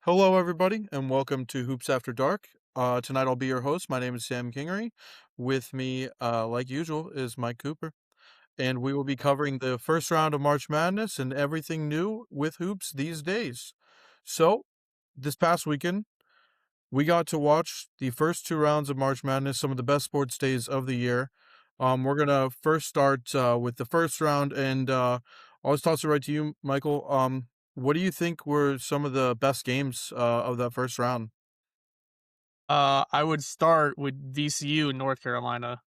Hello, everybody, and welcome to Hoops After Dark. Tonight I'll be your host. My name is Sam Kingery. With me, like usual, is Mike Cooper, and we will be covering the first round of March Madness and everything new with hoops these days. So, this past weekend, we got to watch the first two rounds of March Madness, some of the best sports days of the year. We're gonna first start with the first round, and I'll just toss it right to you, Michael. What do you think were some of the best games of that first round? I would start with VCU in North Carolina.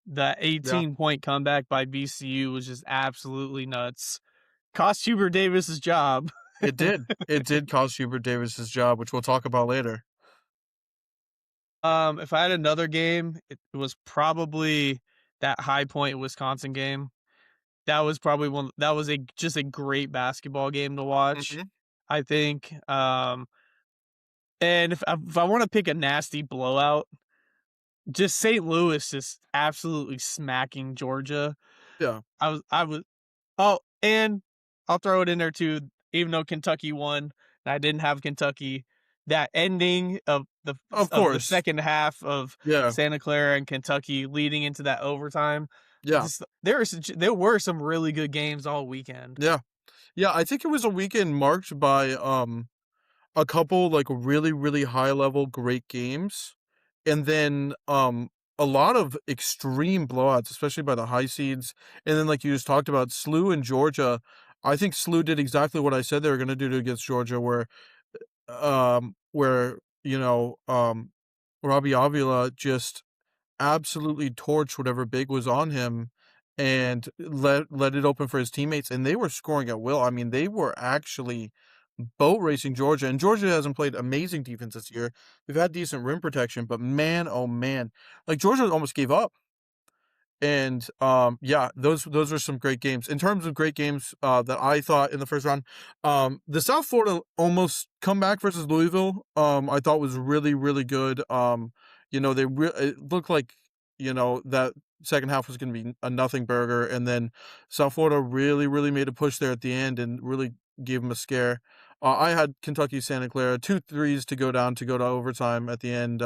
The Yeah, 18-point comeback by VCU was just absolutely nuts. Cost Hubert Davis's job. it did. It did cost Hubert Davis's job, which we'll talk about later. If I had another game, it was probably that High Point Wisconsin game. That was probably one. That was a just a great basketball game to watch. Hmm. I think. And if I want to pick a nasty blowout, just St. Louis just absolutely smacking Georgia. Yeah, I was Oh, and I'll throw it in there too. Even though Kentucky won, and I didn't have Kentucky. That ending of of the course. second half of Yeah, Santa Clara and Kentucky leading into that overtime. yeah, Just there were some really good games all weekend. yeah, yeah. I think it was a weekend marked by a couple like really really high level great games, and then a lot of extreme blowouts, especially by the high seeds. And then, like you just talked about, SLU and Georgia. I think SLU did exactly what I said they were going to do against Georgia, where Robbie Avila just absolutely torched whatever big was on him and let it open for his teammates, and they were scoring at will. I mean, they were actually boat racing Georgia, and Georgia hasn't played amazing defense this year. They've had decent rim protection, but man, oh man, like Georgia almost gave up. And yeah, those were some great games. In terms of great games that I thought in the first round, the South Florida almost comeback versus Louisville, I thought was really really good. It looked like that second half was going to be a nothing burger, and then South Florida really really made a push there at the end and really gave them a scare. I had Kentucky Santa Clara 2 threes to go down to go to overtime at the end.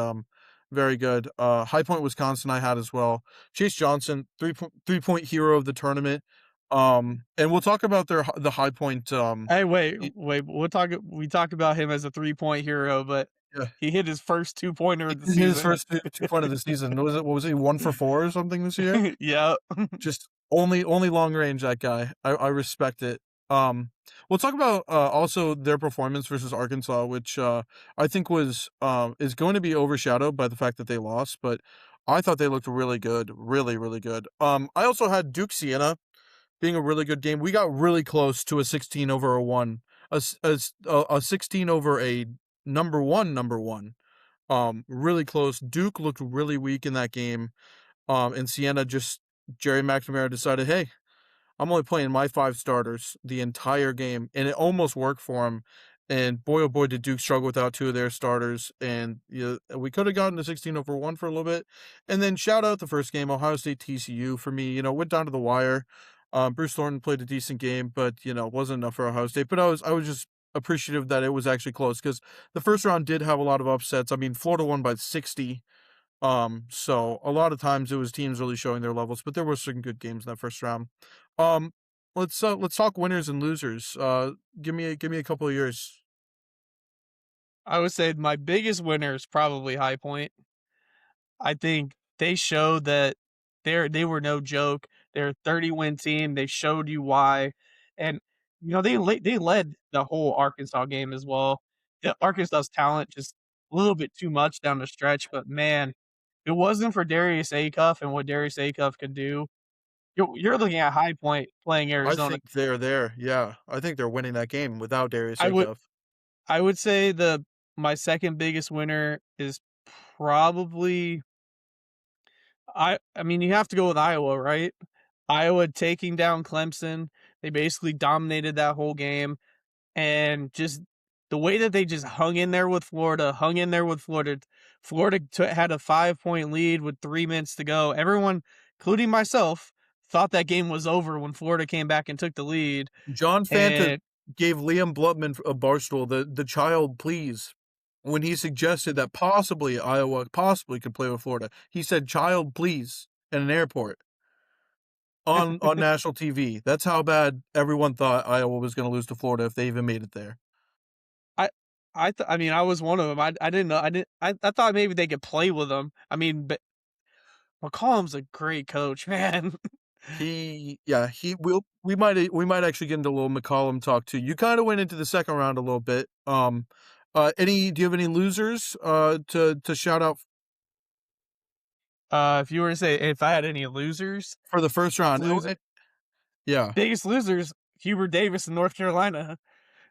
Very good. High Point Wisconsin I had as well. Chase Johnson, 3 point hero of the tournament. And we'll talk about the High Point. Hey, wait, Y- wait. We talk about him as a 3-point hero, but yeah, he hit his first 2-pointer he of the did his season. first 2 point of the season. What was he 1 for 4 or something this year? Yeah. Just only long range that guy. I respect it. We'll talk about also their performance versus Arkansas, which I think was is going to be overshadowed by the fact that they lost, but I thought they looked really good, really really good. I also had Duke Siena being a really good game. We got really close to a 16 over a one, a 16 over a number one. Really close. Duke looked really weak in that game. And Siena just Jerry McNamara decided, hey, I'm only playing my 5 starters the entire game, and it almost worked for him. And boy, oh boy, did Duke struggle without 2 of their starters. And we could have gotten to 16 over one for a little bit. And then shout out the first game, Ohio State TCU for me. Went down to the wire. Bruce Thornton played a decent game, but wasn't enough for Ohio State. But I was just appreciative that it was actually close because the first round did have a lot of upsets. I mean, Florida won by 60. So a lot of times it was teams really showing their levels, but there were some good games in that first round. Um, let's talk winners and losers. Give me a couple of yours. I would say my biggest winner is probably High Point. I think they showed that they were no joke. They're a 30-win team. They showed you why, and they led the whole Arkansas game as well. The Arkansas's talent just a little bit too much down the stretch, but man, if it wasn't for Darius Acuff and what Darius Acuff could do, you're looking at High Point playing I Arizona. think they're there. Yeah, I think they're winning that game without Darius I would Acuff. I would say the my second biggest winner is probably I mean, you have to go with Iowa, right? Iowa taking down Clemson. They basically dominated that whole game, and just the way that they just hung in there with Florida, hung in there with Florida. Had a 5-point lead with 3 minutes to go. Everyone, including myself, thought that game was over when Florida came back and took the lead. John Fanta, And gave Liam Blutman a Barstool the child please when he suggested that possibly Iowa possibly could play with Florida. He said child please in an airport on national TV. That's how bad everyone thought Iowa was going to lose to Florida if they even made it there. I I mean, I was one of them. I didn't know. I thought maybe they could play with them. I mean, but McCollum's a great coach, man. We might actually get into a little McCollum talk too. You kind of went into the second round a little bit. Do you have any losers to shout out If you were to say if I had any losers, for the first round? loser Yeah, biggest losers, Hubert Davis in North Carolina.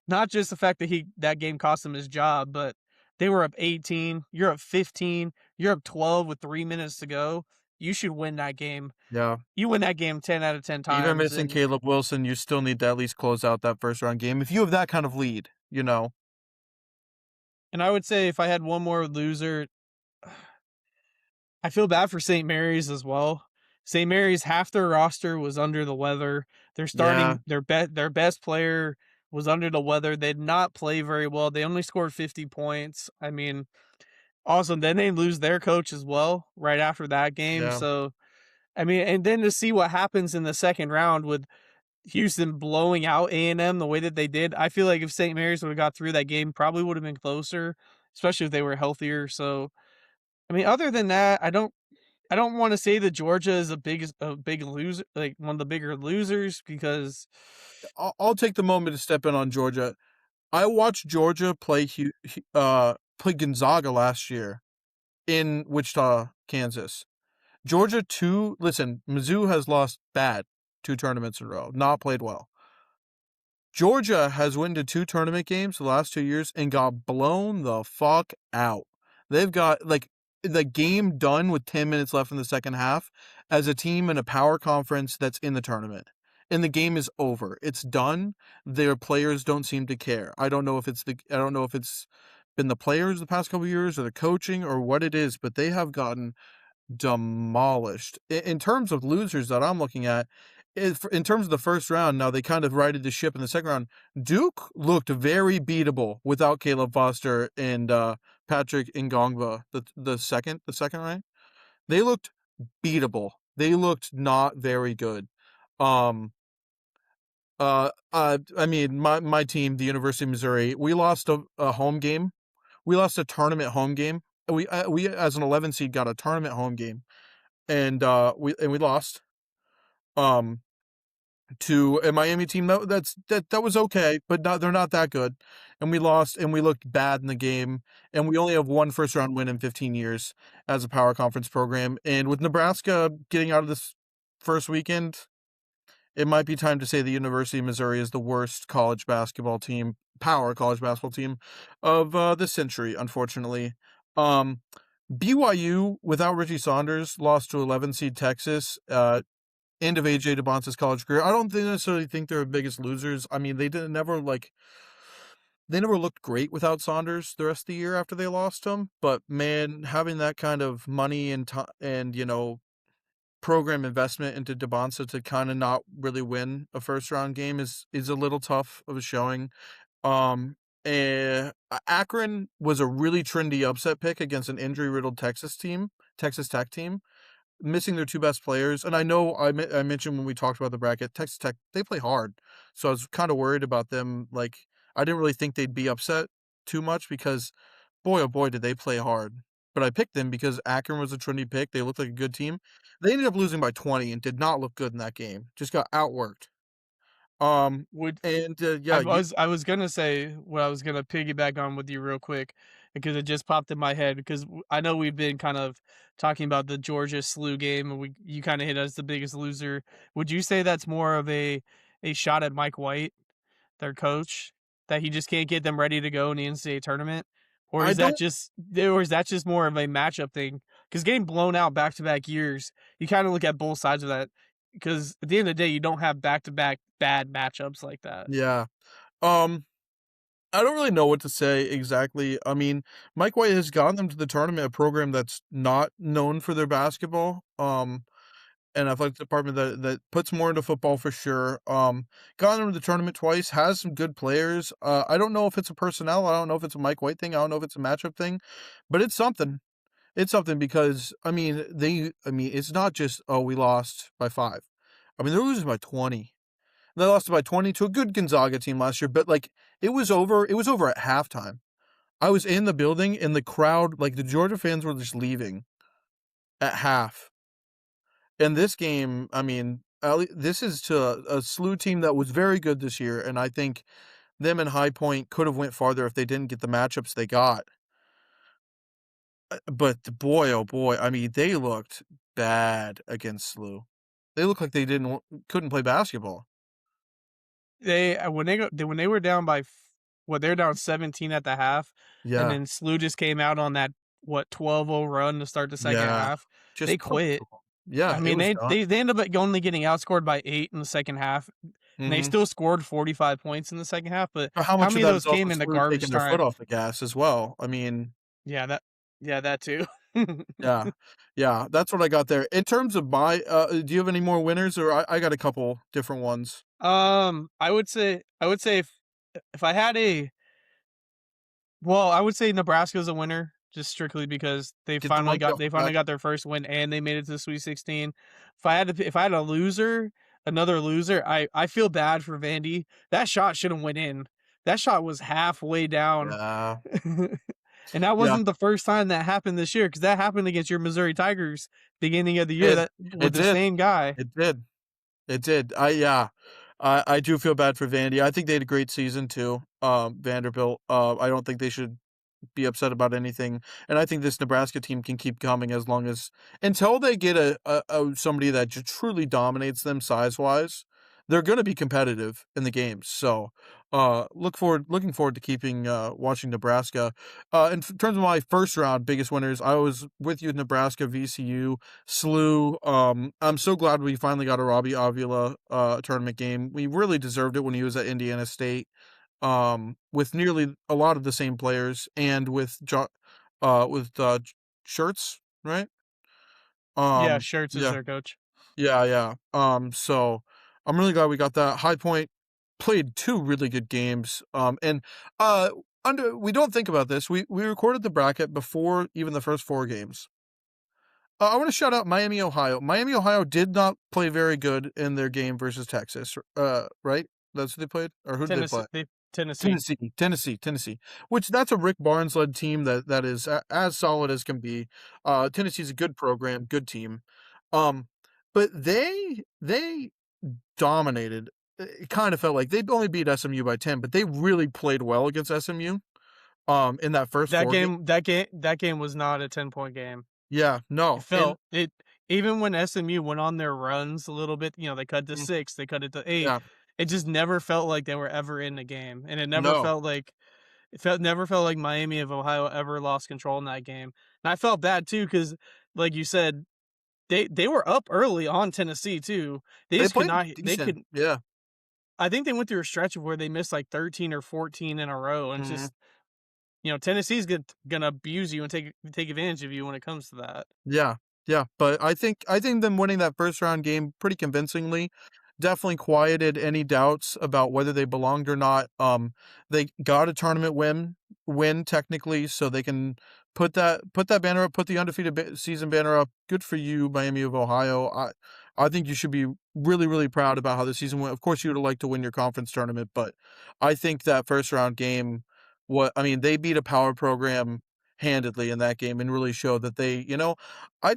Not just the fact that that game cost him his job, but they were up 18, you're up 15, you're up 12 with 3 minutes to go. You should win that game. yeah. You win that game 10 out of 10 Even times, missing Caleb Wilson, you still need to at least close out that first round game if you have that kind of lead. and I would say if I had one more loser, I feel bad for St. Mary's as well. St. Mary's, half their roster was under the weather. They're Yeah, starting their best player was under the weather. They did not play very well. They only scored 50 points. I mean, awesome. Then they lose their coach as well right after that game. yeah. So I mean, and then to see what happens in the second round with Houston blowing out A&M the way that they did, I feel like if St. Mary's would have got through that game, probably would have been closer, especially if they were healthier. So I mean, other than that, I don't want to say that Georgia is a big loser, like one of the bigger losers, because I'll take the moment to step in on Georgia. I watched Georgia play Gonzaga last year in Wichita, Kansas. Georgia listen, Mizzou has lost bad 2 tournaments in a row, not played well. Georgia has went to 2 tournament games the last 2 years and got blown the fuck out. They've got like the game done with 10 minutes left in the second half as a team in a power conference that's in the tournament. And the game is over. It's done. Their players don't seem to care. I don't know if it's been the players the past couple of years or the coaching or what it is, but they have gotten demolished. In terms of losers that I'm looking at, in terms of the first round, now they kind of righted the ship in the second round. Duke looked very beatable without Caleb Foster and Patrick Ngongba. The second right? They looked beatable. They looked not very good. Um, I mean, my team, the University of Missouri, we lost a home game. We lost a tournament home game. We as an 11 seed got a tournament home game, and we lost um to a Miami team that was okay, but they're not that good, and we lost and we looked bad in the game, and we only have one first round win in 15 years as a power conference program, and with Nebraska getting out of this first weekend, it might be time to say the University of Missouri is the worst power college basketball team of this century, unfortunately. Um, BYU, without Richie Saunders, lost to 11 seed Texas. End of AJ DeBonce's college career. I don't necessarily think they're the biggest losers. I mean, they never looked great without Saunders the rest of the year after they lost him. But man, having that kind of money and program investment into DeBonce to kind of not really win a first round game is a little tough of a showing. Um, Akron was a really trendy upset pick against an injury riddled Texas Tech team, missing their 2 best players. And I know I mentioned when we talked about the bracket, Texas Tech, they play hard. So I was kind of worried about them. Like, I didn't really think they'd be upset too much because, boy, oh boy, did they play hard. But I picked them because Akron was a trendy pick. They looked like a good team. They ended up losing by 20 and did not look good in that game. Just got outworked. would And yeah, I was gonna say what I was gonna piggyback on with you real quick because it just popped in my head because I know we've been kind of talking about the Georgia SLU game and you kind of hit us the biggest loser. Would you say that's more of a shot at Mike White, their coach, that he just can't get them ready to go in the NCAA tournament, I don't. or is that just more of a matchup thing? Because getting blown out back to back years, you kind of look at both sides of that. Because at the end of the day, you don't have back to back bad matchups like that. Yeah. Um, I don't really know what to say exactly. I mean, Mike White has gotten them to the tournament, a program that's not known for their basketball. an athletic department that puts more into football for sure. Got into the tournament twice, has some good players. I don't know if it's a personnel, I don't know if it's a Mike White thing, I don't know if it's a matchup thing, but it's something. It's something because it's not just, "Oh, we lost by 5." I mean, they're losing by 20. They lost by 20 to a good Gonzaga team last year, but, like, it was over at halftime. I was in the building, and the crowd, like, the Georgia fans were just leaving at half. And this game, I mean, this is to a SLU team that was very good this year, and I think them and High Point could have went farther if they didn't get the matchups they got. But boy, oh boy, I mean, they looked bad against SLU. They looked like they couldn't play basketball. When they were down by they're down 17 at the half, and Yeah, then SLU just came out on that 12-0 run to start the second yeah, half. They just took it quit. to 'em. Yeah, I it mean, was they done. they they ended up only getting outscored by 8 in the second half, and they Mhm. still scored 45 points in the second half. But But how how much of many of that those is also came in the SLU garbage taking their foot time? off the gas as well? I mean, Yeah, that too. yeah, yeah, that's what I got there. In terms of do you have any more winners, or I got a couple different ones. I would say if I had a well, I would say Nebraska's a winner just strictly because Get the monkey off they the finally back. got their first win and they made it to the Sweet 16. If I had a loser, another loser, I feel bad for Vandy. That shot shouldn't went in. That shot was halfway down. Yeah, And that yeah, wasn't the first time that happened this year because that happened against your Missouri Tigers beginning of the year it that it with the did, same guy. it did, it did. I do feel bad for Vandy. I think they had a great season too. Vanderbilt. I don't think they should be upset about anything. And I think this Nebraska team can keep coming as long as until they get a somebody that just truly dominates them size wise. They're going to be competitive in the games. So, looking forward to keeping watching Nebraska. Terms of my first round biggest winners, I was with you, Nebraska, VCU, SLU. I'm so glad we finally got a Robbie Avila tournament game. We really deserved it when he was at Indiana State, with nearly a lot of the same players and with Shirts, right? Yeah, Um, Shirts is yeah, their coach. yeah, yeah. So I'm really glad we got that. High Point played 2 really good games. And under we don't think about this. We recorded the bracket before even the first 4 games. I want to shout out Miami, Ohio. Miami, Ohio did not play very good in their game versus Texas. Right? That's who they played, or who did they play? Tennessee. Tennessee, which that's a Rick Barnes led team that is as solid as can be. Tennessee's a good program, good team. Um, but they dominated. It kind of felt like they only beat SMU by 10, but they really played well against SMU. In that first 4 game. That game was not a 10-point game. Yeah, It no, and felt it even when SMU went on their runs a little bit, they cut to mm, 6, they cut it to 8. yeah, It just never felt like they were ever in the game, and no, it never felt like Miami of Ohio ever lost control in that game. And I felt bad too because, like you said, they were up early on Tennessee too. They they just could played not they decent. could Yeah, I think they went through a stretch of where they missed like 13 or 14 in a row, and it's mhm. just, Tennessee's gonna abuse you and take advantage of you when it comes to that. Yeah, yeah, but I think them winning that first round game pretty convincingly definitely quieted any doubts about whether they belonged or not. They got a tournament win technically, so they can put that banner up, put the undefeated season banner up. Good for you, Miami of Ohio. I think you should be really really proud about how the season went. Of course, you would like to win your conference tournament, but I think that first round game, they beat a power program handedly in that game and really showed that I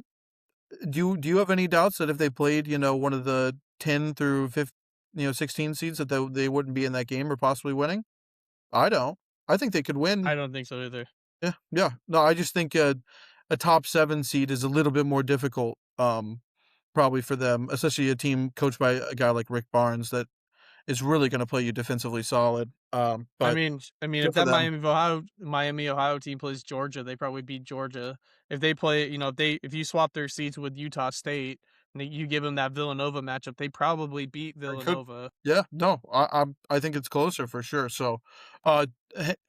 do you have any doubts that if they played, one of the 10 through 15, 16 seeds that they wouldn't be in that game or possibly winning? I don't. I think they could win. I don't think so either. Yeah, yeah. No, I just think a top 7 seed is a little bit more difficult, probably for them, especially a team coached by a guy like Rick Barnes that is really gonna play you defensively solid. But If good for that them. Miami Ohio team plays Georgia, they probably beat Georgia. If they play, if you swap their seats with Utah State, You give them that Villanova matchup, they probably beat I could. Villanova. Yeah, no, I think it's closer for sure. So, uh,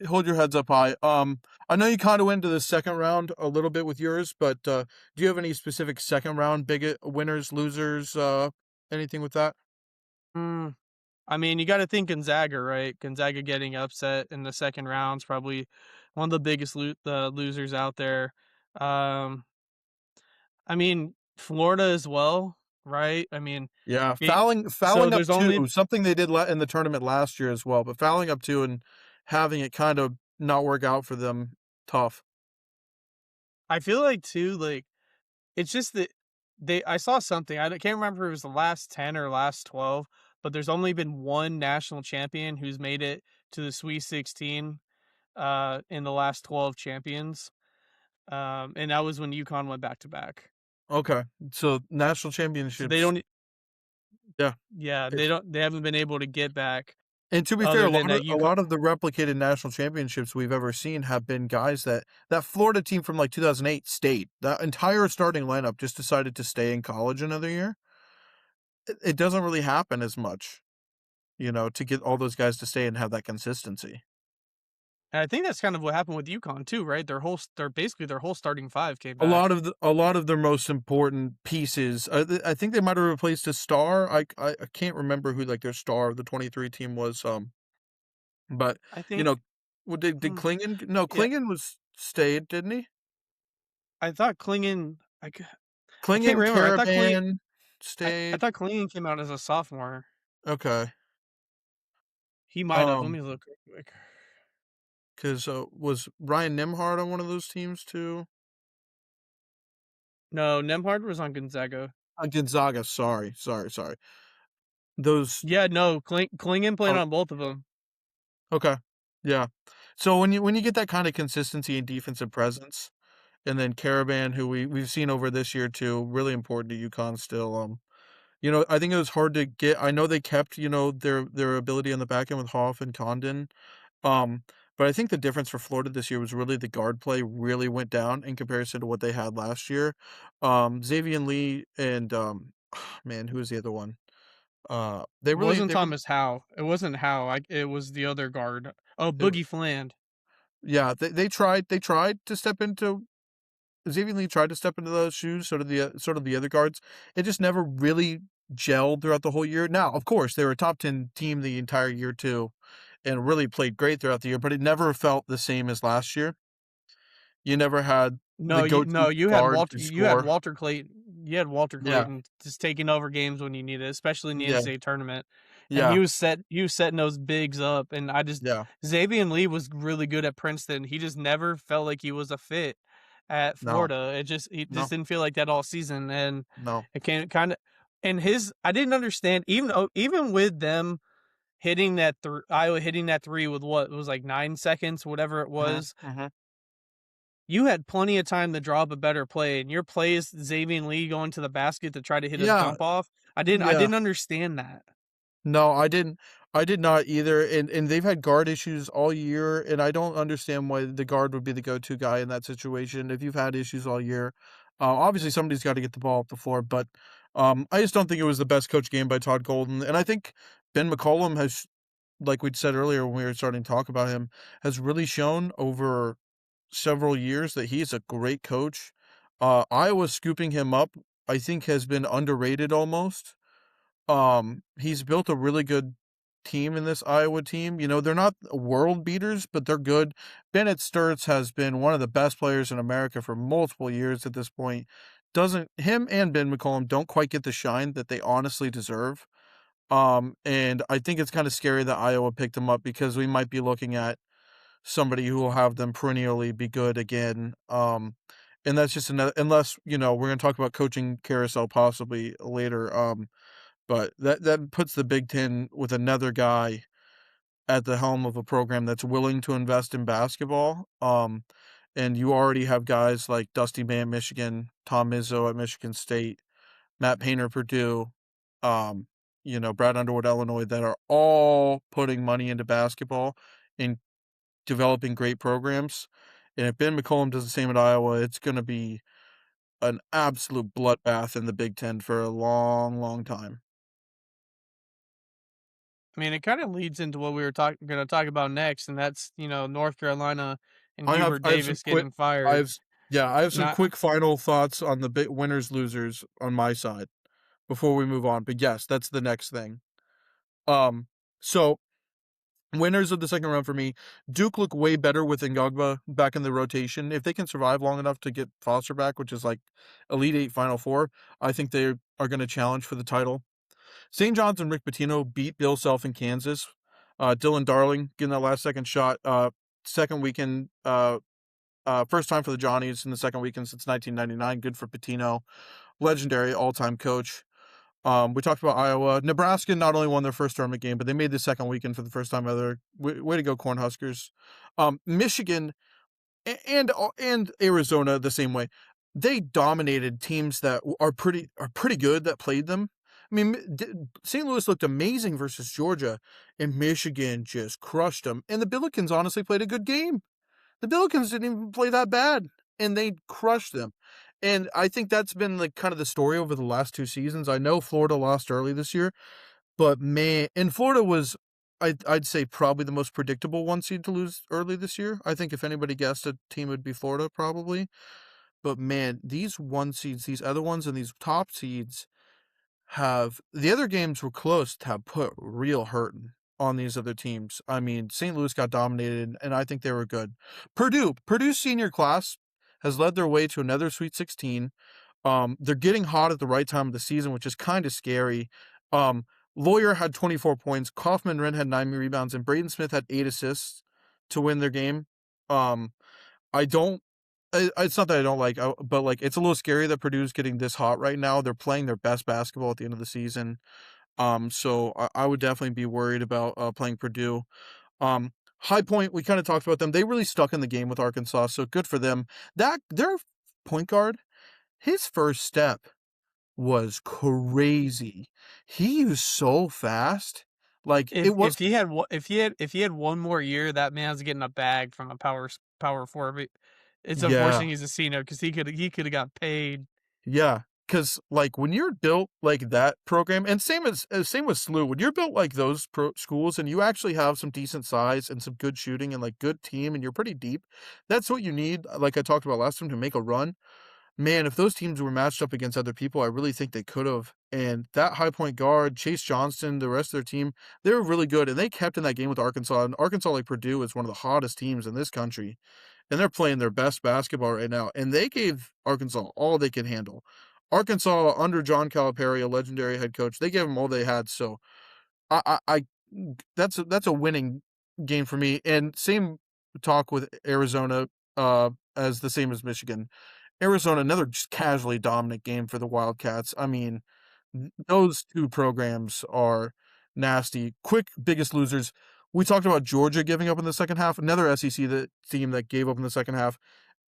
hold your heads up high. I know you kind of went into the second round a little bit with yours, but do you have any specific second round big winners, losers, anything with that? Mm, I mean, you gotta think Gonzaga, right? Gonzaga getting upset in the second round's probably one of the biggest losers out there. Um, I mean, Florida as well, right? I mean, Yeah, it so fouling up there's only 2, something they did in the tournament last year as well, but fouling up 2 and having it kind of not work out for them, tough. I feel like too, like, it's just that I saw something, can't remember if it was the last 10 or last 12, but there's only been one national champion who's made it to the Sweet 16, in the last 12 champions, and that was when UConn went back to back. Okay, so national So they championships, don't yeah. yeah, It's they haven't been able to get back and to be fair, other than that a UConn. lot of the replicated national championships we've ever seen have been guys that Florida team from, like, 2008 stayed. That entire starting lineup just decided to stay in college another year. It doesn't really happen as much, to get all those guys to stay and have that consistency. And I think that's kind of what happened with UConn too, right? Their whole starting 5 came back. A lot of their most important pieces, I think they might have replaced a star. I can't remember who, like, their star of the 23 team was, but, I you think know, did mm, Klingon no, yeah, Klingon was stayed, didn't he? I thought I can't Klingon, remember. Caravan I stayed. thought Klingon came out as a sophomore. Okay. He might have. Let me look real quick. 'Cause, was Ryan Nimhard on one of those teams too? No, Nemhard was on Gonzaga. Gonzaga, sorry, sorry, sorry. Those Yeah, no, Klingon played oh, on both of them. okay. Yeah. So when you get that kinda consistency and defensive presence, and then Caravan, who we've seen over this year too, really important to UConn still, I think it was hard to get. I know they kept, their ability on the back end with Hoff and Condon. Um, but I think the difference for Florida this year was really the guard play really went down in comparison to what they had last year. Xavier Lee and, man, who was the other one? It wasn't they really Thomas Howe. It wasn't Howe. It was the other guard. Oh, it Boogie Fland. yeah, they tried to step into Xavier Lee tried to step into those shoes, sort of the other guards. It just never really gelled throughout the whole year. Now, of course, they were a top 10 team the entire year too, and really played great throughout the year, but it never felt the same as last year. You never had the No, go-to guard to You had score. Walter Clayton. You had Walter Yeah, Clayton just taking over games when you needed it, especially in the yeah, NCAA tournament. And yeah, he was setting those bigs up. And yeah. Xavier Lee was really good at Princeton. He just never felt like he was a fit at No, Florida. He just no, didn't feel like that all season. And no. it can kind of and his I didn't understand even with them Iowa hitting that three with what it was like 9 seconds, whatever it Mhm, was. mhm. You had plenty of time to draw up a better play, and your play is Xavier Lee going to the basket to try to hit a Yeah, dump off. I yeah. didn't understand that. No, I did not either, and they've had guard issues all year, and I don't understand why the guard would be the go-to guy in that situation if you've had issues all year. Obviously, somebody's gotta get the ball up the floor, but, I just don't think it was the best coach game by Todd Golden, and I think Ben McCollum has, like we'd said earlier when we were starting to talk about him, has really shown over several years that he's a great coach. Iowa scooping him up, I think, has been underrated almost. He's built a really good team in this Iowa team. They're not world beaters, but they're good. Bennett Sturts has been one of the best players in America for multiple years at this point. Doesn't him and Ben McCollum don't quite get the shine that they honestly deserve. And I think it's kind of scary that Iowa picked him up because we might be looking at somebody who will have them perennially be good again. And that's just another, unless, we're going to talk about coaching carousel possibly later. But that puts the Big Ten with another guy at the helm of a program that's willing to invest in basketball. And you already have guys like Dusty May at Michigan, Tom Izzo at Michigan State, Matt Painter Purdue, um, Brad Underwood, Illinois, that are all putting money into basketball and developing great programs. And if Ben McCollum does the same at Iowa, it's going to be an absolute bloodbath in the Big Ten for a long, long time. I mean, it kinda leads into what we were gonna talk about next, and that's, North Carolina and Hubert I have some Davis quick getting I fired. have yeah, I have some Not quick final thoughts on the big winners losers on my side before we move on. But yes, that's the next thing. Um, so winners of the second round for me, Duke look way better with Ngagba back in the rotation. If they can survive long enough to get Foster back, which is like Elite Eight, Final Four, I think they are going to challenge for the title. St. John's and Rick Pitino beat Bill Self in Kansas. Dylan Darling getting that last second shot. Second weekend, first time for the Johnnies in the second weekend since 1999. Good for Pitino, legendary all-time coach. We talked about Iowa. Nebraska not only won their first tournament game, but they made the second weekend for the first time ever. Way to go, Cornhuskers. Michigan and Arizona the same way. They dominated teams that are pretty good that played them. I mean, St. Louis looked amazing versus Georgia, and Michigan just crushed them. And the Billikens honestly played a good game. The Billikens didn't even play that bad, and they crushed them. And I think that's been like kind of the story over the last two seasons. I know Florida lost early this year, but man, and Florida was, I'd say probably the most predictable one seed to lose early this year. I think if anybody guessed a team would be Florida probably. But man, these one seeds, these other ones, and these top seeds have the other games were close to have put real hurting on these other teams. I mean, St. Louis got dominated, and I think they were good. Purdue's senior class has led their way to another Sweet 16. They're getting hot at the right time of the season, which is kind of scary. Lawyer had 24 points, Kaufman Wren had 9 rebounds, and Braden Smith had 8 assists to win their game. Um, I don't. It's not that I don't like, but like it's a little scary that Purdue's getting this hot right now. They're playing their best basketball at the end of the season. So I would definitely be worried about playing Purdue. High Point, we kind of talked about them. They really stuck in the game with Arkansas, so good for them. That their point guard, his first step was crazy. He was so fast. Like if it was, if he had one more year, that man's getting a bag from a power forward. But it's yeah. unfortunate he's a senior because he could have got paid. Yeah, because like when you're built like that program, and same with SLU, when you're built like those schools, and you actually have some decent size and some good shooting and like good team, and you're pretty deep, that's what you need. Like I talked about last time to make a run. Man, if those teams were matched up against other people, I really think they could have. And that high point guard, Chase Johnston, the rest of their team, they were really good, and they kept in that game with Arkansas. And Arkansas, like Purdue, is one of the hottest teams in this country, and they're playing their best basketball right now. And they gave Arkansas all they could handle. Arkansas under John Calipari, a legendary head coach, they gave them all they had. So I that's a winning game for me. And same talk with Arizona, as the same as Michigan. Arizona, another just casually dominant game for the Wildcats. I mean, those two programs are nasty. Quick, biggest losers. We talked about Georgia giving up in the second half. Another SEC team that gave up in the second half.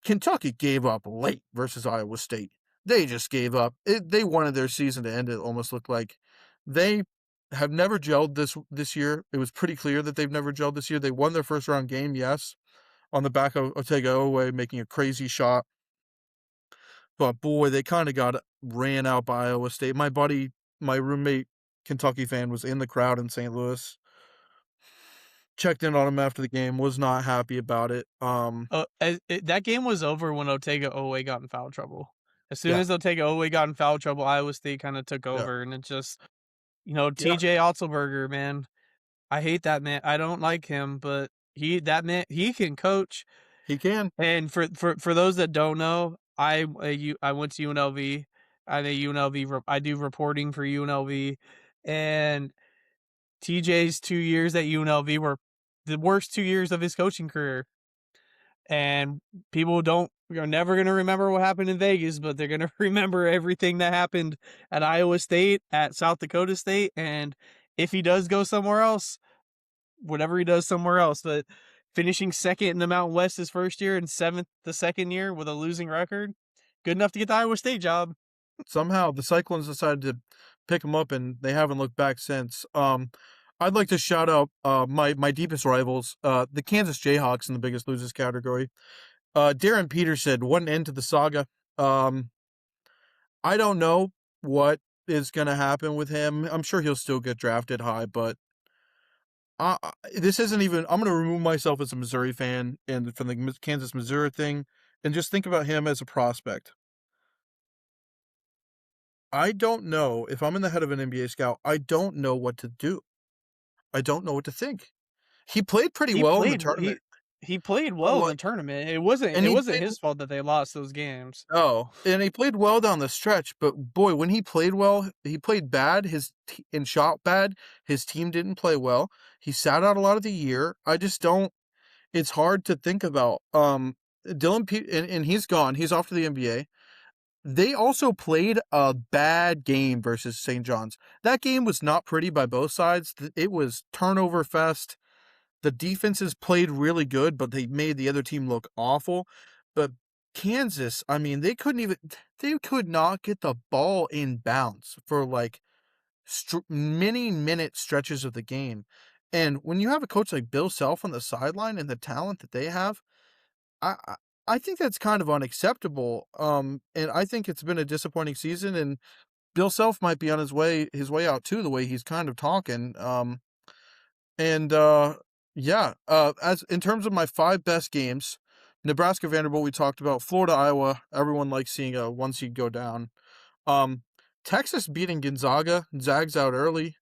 Kentucky gave up late versus Iowa State. They just gave up. They wanted their season to end. It almost looked like they have never gelled this year. It was pretty clear that they've never gelled this year. They won their first round game, yes, on the back of Otega Oweh making a crazy shot. But boy, they kind of got ran out by Iowa State. My roommate, Kentucky fan, was in the crowd in St. Louis. Checked in on him after the game. Was not happy about it. That game was over when Otega Oweh got in foul trouble. As soon Yeah, as Otega Oweh got in foul trouble, Iowa State kind of took yeah, over, and it just, yeah. TJ Otzelberger, man, I hate that man. I don't like him, but he can coach. He can. And for those that don't know, I went to UNLV. I'm a UNLV. I do reporting for UNLV, and TJ's 2 years at UNLV were the worst 2 years of his coaching career. And people are never going to remember what happened in Vegas, but they're going to remember everything that happened at Iowa State, at South Dakota State, and if he does go somewhere else, whatever he does somewhere else, but finishing second in the Mountain West his first year and seventh the second year with a losing record, good enough to get the Iowa State job. Somehow the Cyclones decided to pick him up, and they haven't looked back since. I'd like to shout out my deepest rivals, the Kansas Jayhawks in the biggest losers category. Darren Peterson, one end to the saga. Um, I don't know what is gonna happen with him. I'm sure he'll still get drafted high, but this isn't even. I'm gonna remove myself as a Missouri fan and from the Kansas Missouri thing, and just think about him as a prospect. I don't know if I'm in the head of an NBA scout. I don't know what to do. I don't know what to think. He played pretty He well in the played tournament. he played Oh, well in the tournament. It wasn't and it he wasn't played his fault that they lost those games. oh, and he played well down the stretch, but boy, when he played well, he played bad, and shot bad, his team didn't play well. He sat out a lot of the year. I just don't it's hard to think about. Dylan P and he's gone. He's off to the NBA. They also played a bad game versus St. John's. That game was not pretty by both sides. It was turnover fest. The defenses played really good, but they made the other team look awful. But Kansas, I mean, they could not get the ball in bounds for like many minute stretches of the game. And when you have a coach like Bill Self on the sideline and the talent that they have, I I I think that's kind of unacceptable. And I think it's been a disappointing season. And Bill Self might be on his way out too, the way he's kind of talking. And yeah, as in terms of my five best games, Nebraska Vanderbilt we talked about, Florida Iowa. Everyone likes seeing a one seed go down. Um, Texas beating Gonzaga, Zags out early.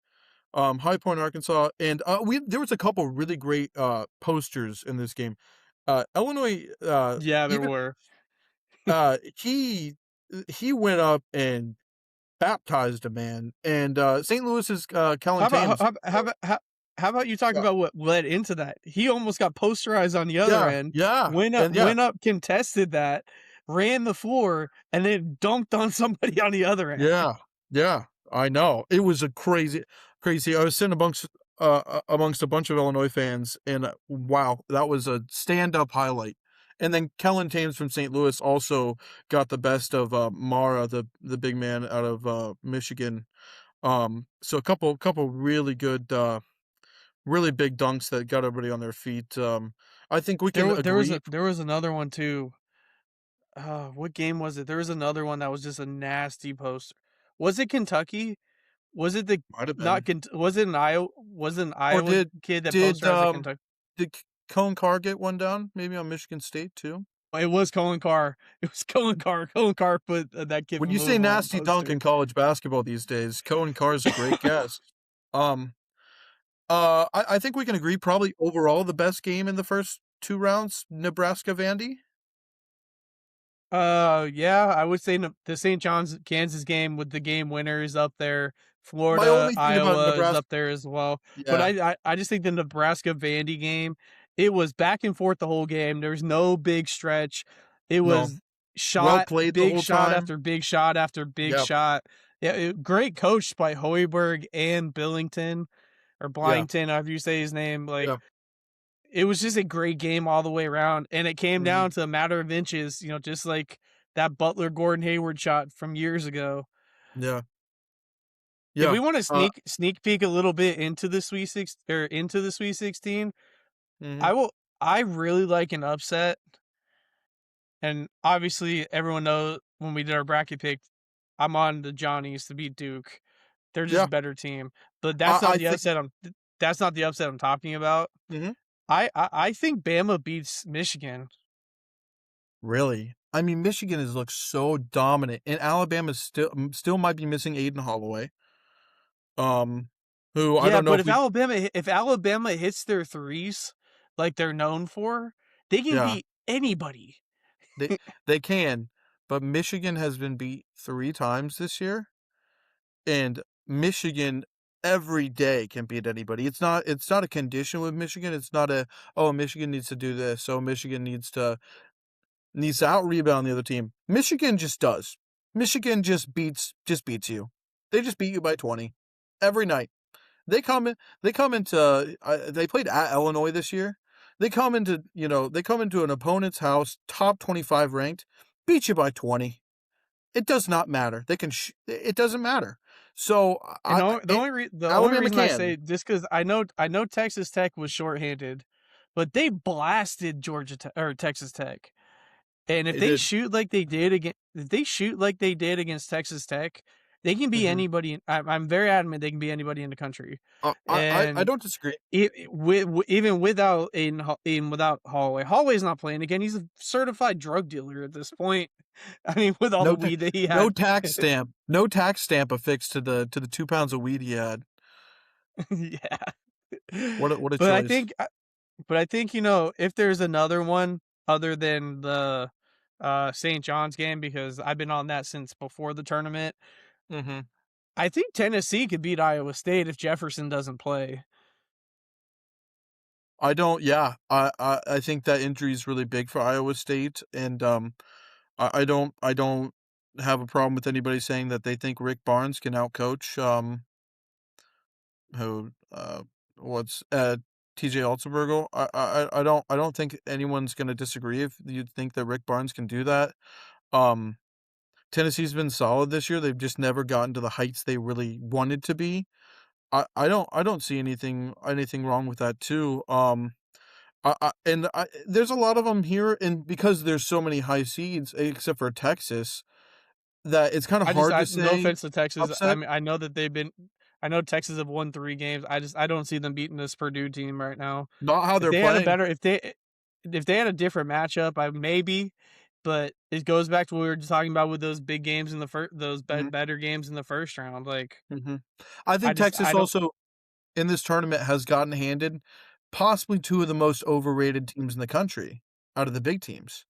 High Point, Arkansas, and we there was a couple really great posters in this game. Illinois, Yeah, there even were. uh, he he went up and baptized a man, and St. Louis's How Kellen about Tames. how about you talk Yeah, about what led into that? He almost got posterized on the other yeah, end, yeah, and yeah, went up, contested that, ran the floor, and then dunked on somebody on the other end. yeah, yeah. I know it was a crazy. I was sitting amongst a bunch of Illinois fans, and wow, that was a stand-up highlight. And then Kellen Tames from St. Louis also got the best of Mara, the big man out of Michigan. So a couple really good, really big dunks that got everybody on their feet. I think we can agree. There was another one too. What game was it? There was another one that was just a nasty poster. Was it Kentucky? Was it the Might have not been, Kent? Was it an Iowa? Was it an or Iowa kid that did posterized at um Kentucky? did Cone Carr get one down? Maybe on Michigan State too. It was Colin Carr. It was Colin Carr. Colin Carr put that kid When from you say Louisville on the nasty dunk poster. in college basketball these days, Cohen Carr is a great guess. Um, I think we can agree probably overall the best game in the first two rounds, Nebraska Vandy. Yeah, I would say the St. John's Kansas game with the game winners up there. My Florida, only thing about Iowa is Nebraska, up there as well. But yeah, I just think the Nebraska Vandy game, it was back and forth the whole game. There was no big stretch. It no, was well played the big whole shot time. after big shot after big Yep, shot. Yeah, great coached by Hoiberg and Billington or yeah, Blington, however you say his name. Like yeah, it was just a great game all the way around, and it came mhm, down to a matter of inches, just like that Butler Gordon Hayward shot from years ago. yeah, If yeah. we want to sneak peek a little bit into the Sweet 16, Mhm, I will I really like an upset, and obviously everyone knows when we did our bracket pick, I'm on the Johnnies to beat Duke. They're just yeah. a better team, but I think. that's not the upset I'm talking about. Mhm. I think Bama beats Michigan. Really? I mean, Michigan has looked so dominant, and Alabama still might be missing Aiden Holloway. Um, who I Yeah, don't know but if we. If Alabama hits their threes like they're known for, they can Yeah, beat anybody. they they can, but Michigan has been beat 3 times this year, and Michigan every day can beat anybody. It's not a condition with Michigan. It's not a, oh, Michigan needs to do this. So Michigan needs to out rebound the other team. Michigan just does. Michigan just beats you. They just beat you by 20 every night. They played at Illinois this year. They come into an opponent's house, top 25 ranked, beat you by 20. It does not matter. It doesn't matter. So And the only Alabama reason I say can. just because I know Texas Tech was shorthanded, but they blasted Georgia Tech or Texas Tech, And They did. if they shoot like they did against Texas Tech, they can be Mhm. anybody. I'm very adamant they can be anybody in the country. I And don't disagree. even without even without Holloway, Holloway's not playing again. He's a certified drug dealer at this point. I mean, with all the No ta weed that he no had. tax stamp. No tax stamp affixed to the 2 pounds of weed he had. Yeah. What a But I choice. think if there's another one other than the St. John's game, because I've been on that since before the tournament, Mhm. I think Tennessee could beat Iowa State if Jefferson doesn't play. I don't yeah, I think that injury is really big for Iowa State, and, I don't have a problem with anybody saying that they think Rick Barnes can outcoach, who, what's, TJ Otzelberger. I don't think anyone's gonna disagree if you think that Rick Barnes can do that. Um, Tennessee's been solid this year, they've just never gotten to the heights they really wanted to be. I don't see anything wrong with that too. There's a lot of them here, and because there's so many high seeds, except for Texas, that it's kind of hard to No say offense to Texas. I upset. mean, I know Texas have won 3 games. I don't see them beating this Purdue team right now. Not how If they're they had a playing. better, if they had a different matchup, I maybe. But it goes back to what we were just talking about with those big games in the first, Mhm, better games in the first round. Like mhm. I think Texas I don't. also in this tournament has gotten handed possibly 2 of the most overrated teams in the country out of the big teams.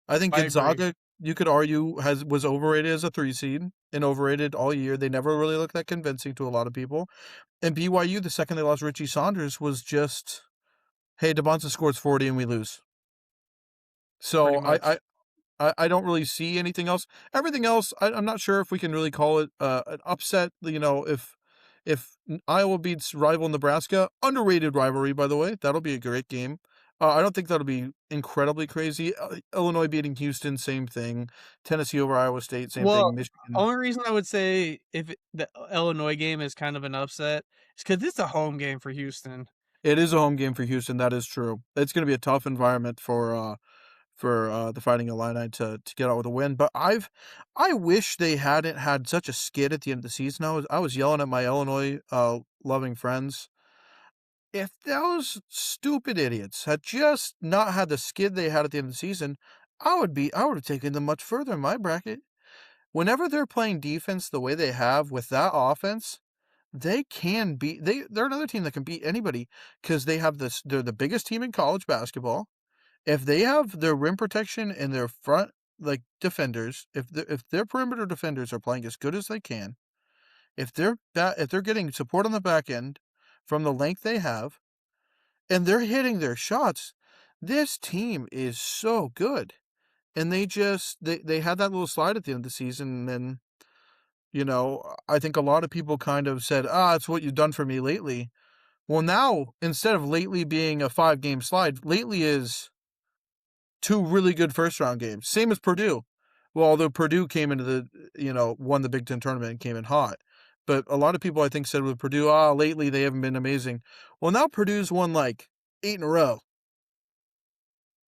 I think I agree. Gonzaga, you could argue, has was overrated as a 3 seed and overrated all year. They never really looked that convincing to a lot of people. And BYU, the second they lost Richie Saunders, was just, "Hey, Devonta scores 40 and we lose." Pretty So much. I don't really see anything else. Everything else, I'm not sure if we can really call it an upset. You know, if Iowa beats rival Nebraska, underrated rivalry, by the way, that'll be a great game. I don't think that'll be incredibly crazy. Illinois beating Houston, same thing. Tennessee over Iowa State, same Well, thing. Michigan, only reason I would say the Illinois game is kind of an upset is because it's a home game for Houston. it is a home game for Houston. That is true. It's going to be a tough environment for the Fighting Illini to get out with a win. But I wish they hadn't had such a skid at the end of the season. I was yelling at my Illinois loving friends. If those stupid idiots had just not had the skid they had at the end of the season, I would have taken them much further in my bracket. Whenever they're playing defense the way they have with that offense, they can beat they're another team that can beat anybody because they're the biggest team in college basketball. If they have their rim protection and their front like defenders, if their perimeter defenders are playing as good as they can, if they're getting support on the back end from the length they have, and they're hitting their shots, this team is so good. And they had that little slide at the end of the season, and then I think a lot of people kind of said, it's what you've done for me lately. Well, now instead of lately being a 5 game slide, lately is 2 really good first round games. Same as Purdue. Well, although Purdue came into won the Big Ten tournament and came in hot. But a lot of people, I think, said with Purdue, lately they haven't been amazing. Well, now Purdue's won like 8 in a row.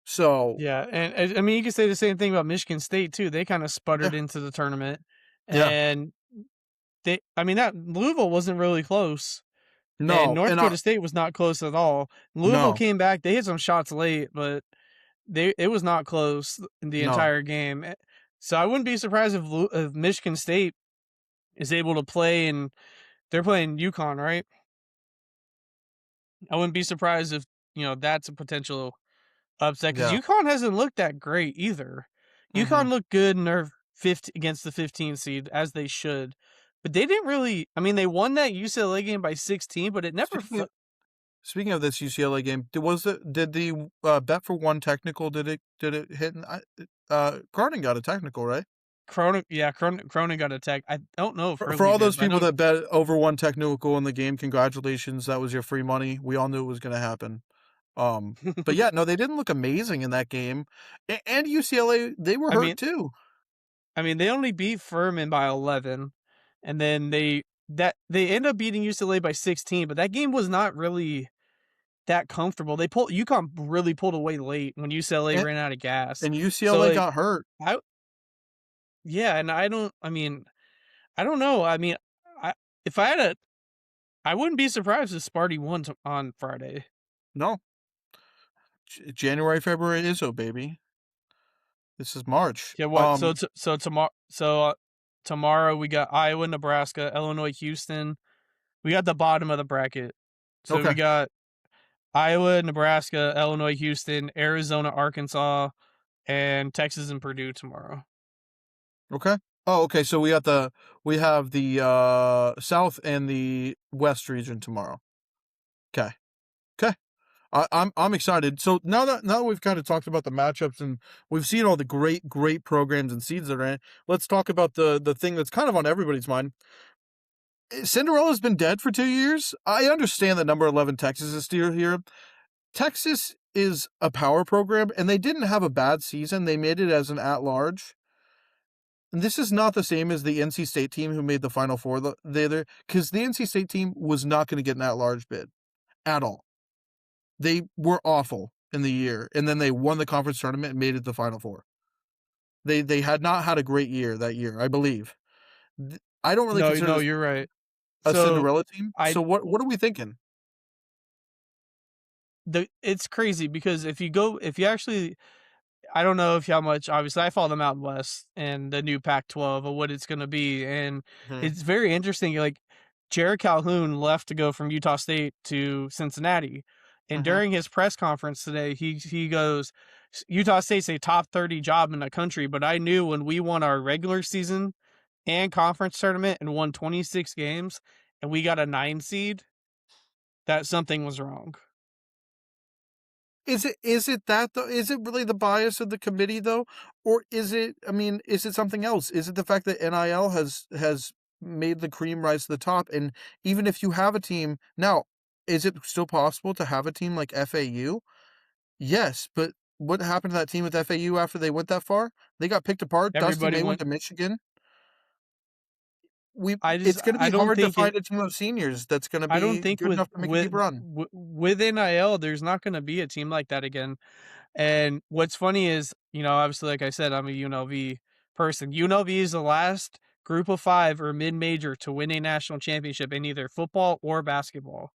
So, Yeah, and I mean, you could say the same thing about Michigan State too. They kind of sputtered yeah, into the tournament, yeah. and I mean, that Louisville wasn't really close, and No, North and Dakota State was not close at all. Louisville no, came back; they hit some shots late, but it was not close the no. entire game. So I wouldn't be surprised if Michigan State is able to play, and they're playing UConn, right? I wouldn't be surprised if that's a potential upset because Yeah. UConn hasn't looked that great either. Mhm. UConn looked good in their against the 15 seed as they should, but they didn't really. I mean, they won that UCLA game by 16, but it never. Speaking of speaking of this UCLA game, did the bet for one technical did it hit? Garden got a technical, right? Cronin got attacked. I don't know if For Hurley all did, those but I people know that bet over one technical in the game, congratulations. That was your free money. We all knew it was going to happen. But yeah, no, they didn't look amazing in that game. And UCLA, they were I hurt mean, too. they only beat Furman by 11, and then they end up beating UCLA by 16. But that game was not really. that comfortable. UConn really pulled away late when UCLA and ran out of gas. and So, UCLA like, got hurt. I yeah, and I don't know. I if I had a I wouldn't be surprised if Sparty won on Friday. No, January, February ISO, baby. This is March. Yeah, what? Tomorrow we got Iowa, Nebraska, Illinois, Houston. We got the bottom of the bracket. So we Okay, got Iowa, Nebraska, Illinois, Houston, Arizona, Arkansas, and Texas and Purdue tomorrow. okay. Oh, okay. So we have the South and the West region tomorrow. Okay, okay. I'm excited. So now that we've kind of talked about the matchups and we've seen all the great programs and seeds that are in it, let's talk about the thing that's kind of on everybody's mind. Cinderella's been dead for 2 years. I understand that number 11 Texas is still here. Texas is a power program, and they didn't have a bad season. They made it as an at-large. And this is not the same as the NC State team who made the Final Four because the NC State team was not going to get an at-large bid at all. They were awful in the year, and then they won the conference tournament and made it to the Final Four. They had not had a great year that year, I believe. I don't really consider No, this you're right. a So Cinderella team. I So what are we thinking? it's crazy because if you actually I don't know if how much obviously I follow the Mountain West and the new Pac-12 of what it's going to be, and Mhm. it's very interesting. Like Jared Calhoun left to go from Utah State to Cincinnati, and Mhm. during his press conference today, he goes, "Utah State's a top 30 job in the country, but I knew when we won our regular season and conference tournament and won 26 games, and we got a 9 seed, that something was wrong." Is it that though? Is it really the bias of the committee though? Or is it, I mean, is it something else? Is it the fact that NIL has made the cream rise to the top? And even if you have a team now, is it still possible to have a team like FAU? Yes, but what happened to that team with FAU after they went that far? They got picked apart. Dusty Everybody May went went. to Michigan. We It's going to I be don't hard to think it find a team of seniors that's going to I don't be think good enough to make a deep run. with NIL, there's not going to be a team like that again. And what's funny is, obviously, like I said, I'm a UNLV person. UNLV is the last group of five or mid-major to win a national championship in either football or basketball.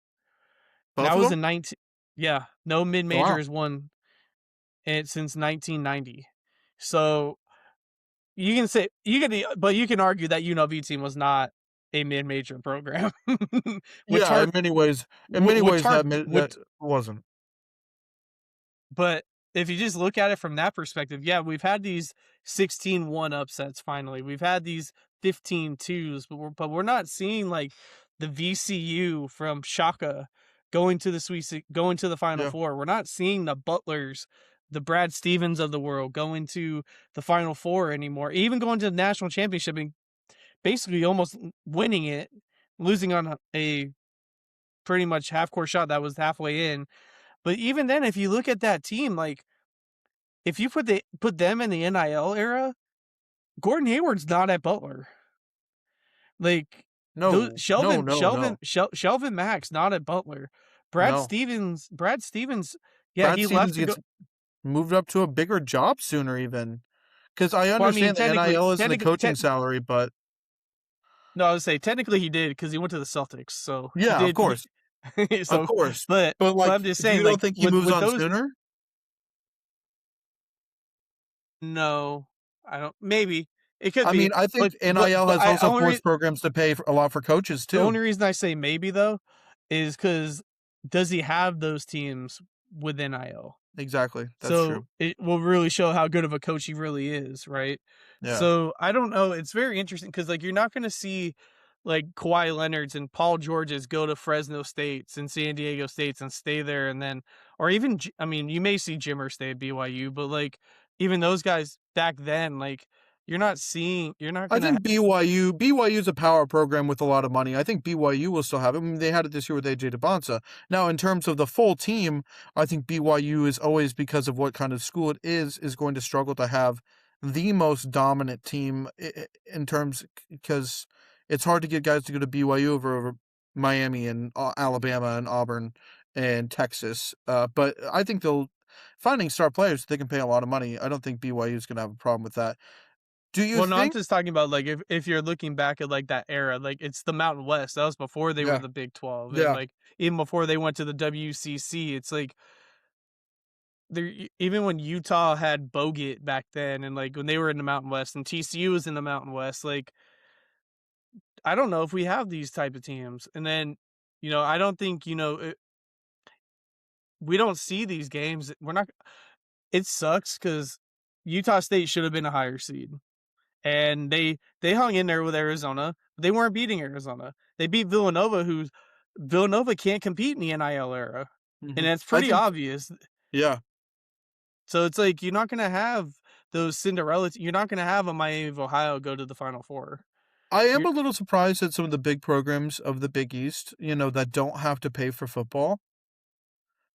And Both that of was them? in 19. Yeah, no mid-major Wow. has won it since 1990. So you can say but you can argue that UNLV team was not a mid-major program, which Yeah, hard, in many which ways hard, that wasn't. But if you just look at it from that perspective, yeah, we've had these 16-1 upsets finally. We've had these 15-2s, but we're not seeing like the VCU from Shaka going to going to the Final Yeah. Four. We're not seeing the Butlers, the Brad Stevens of the world going to the Final Four anymore. Even going to the national championship and basically almost winning it, losing on a pretty much half court shot that was halfway in. But even then, if you look at that team, like if you put them in the NIL era, Gordon Hayward's not at Butler. Like those No. No, no, no. Shelvin Max not at Butler. No. Brad Stevens, yeah, Brad he left Stevens to go. gets moved up to a bigger job sooner even. Because I Well, I mean, understand the NIL isn't a coaching technically, salary, but no, I would say technically he did because he went to the Celtics, so he yeah, of did. course. Of So, course. but But, I'm like, just you saying, don't like think he moves with on those, sooner? no, I don't. Maybe it could I mean, be, I think NIL but has I also only forced programs to pay a lot for coaches The too. only reason I say maybe though is because does he have those teams with NIL? Exactly. That's So true. it will really show how good of a coach he really is, right? Yeah. So I don't know. It's very interesting because like you're not going to see like Kawhi Leonard's and Paul George's go to Fresno States and San Diego States and stay there, and then or even I mean you may see Jimmer stay at BYU, but like even those guys back then, like you're not I gonna think BYU's a power program with a lot of money. I think BYU will still have it. I mean, they had it this year with AJ DeBonsa. Now, in terms of the full team, I think BYU is always, because of what kind of school it is going to struggle to have the most dominant team in terms, because it's hard to get guys to go to BYU over Miami and Alabama and Auburn and Texas. But I think they'll finding star players, they can pay a lot of money. I don't think BYU is gonna have a problem with that. Do you Well, no, I'm think just talking about, like, if you're looking back at, like, that era, like, it's the Mountain West, that was before they were Yeah, the Big 12, and, yeah. like, even before they went to the WCC, it's like there even when Utah had Bogut back then and, like, when they were in the Mountain West and TCU was in the Mountain West, like, I don't know if we have these type of teams, and then, I don't think, we don't see these games, we're not it sucks because Utah State should have been a higher seed. And they hung in there with Arizona. But they weren't beating Arizona. They beat Villanova, who Villanova can't compete in the NIL era, and Mhm. that's I pretty think obvious. yeah. So it's like you're not gonna have those Cinderella. You're not gonna have a Miami of Ohio go to the Final Four. I am You're a little surprised at some of the big programs of the Big East, that don't have to pay for football,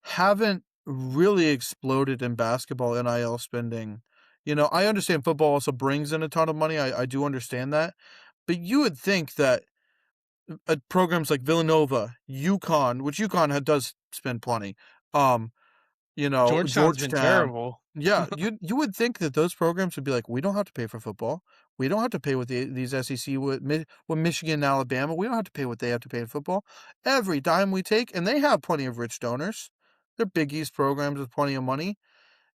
haven't really exploded in basketball NIL spending. I understand football also brings in a ton of money, I do understand that, but you would think that, programs like Villanova, UConn, which UConn had does spend plenty, um, Georgetown's been Georgetown. terrible. Yeah, you would think that those programs would be like, "We don't have to pay for football. We don't have to pay what these SEC what Michigan and Alabama, we don't have to pay what they have to pay in football. Every dime we take," and they have plenty of rich donors. They're Big East programs with plenty of money.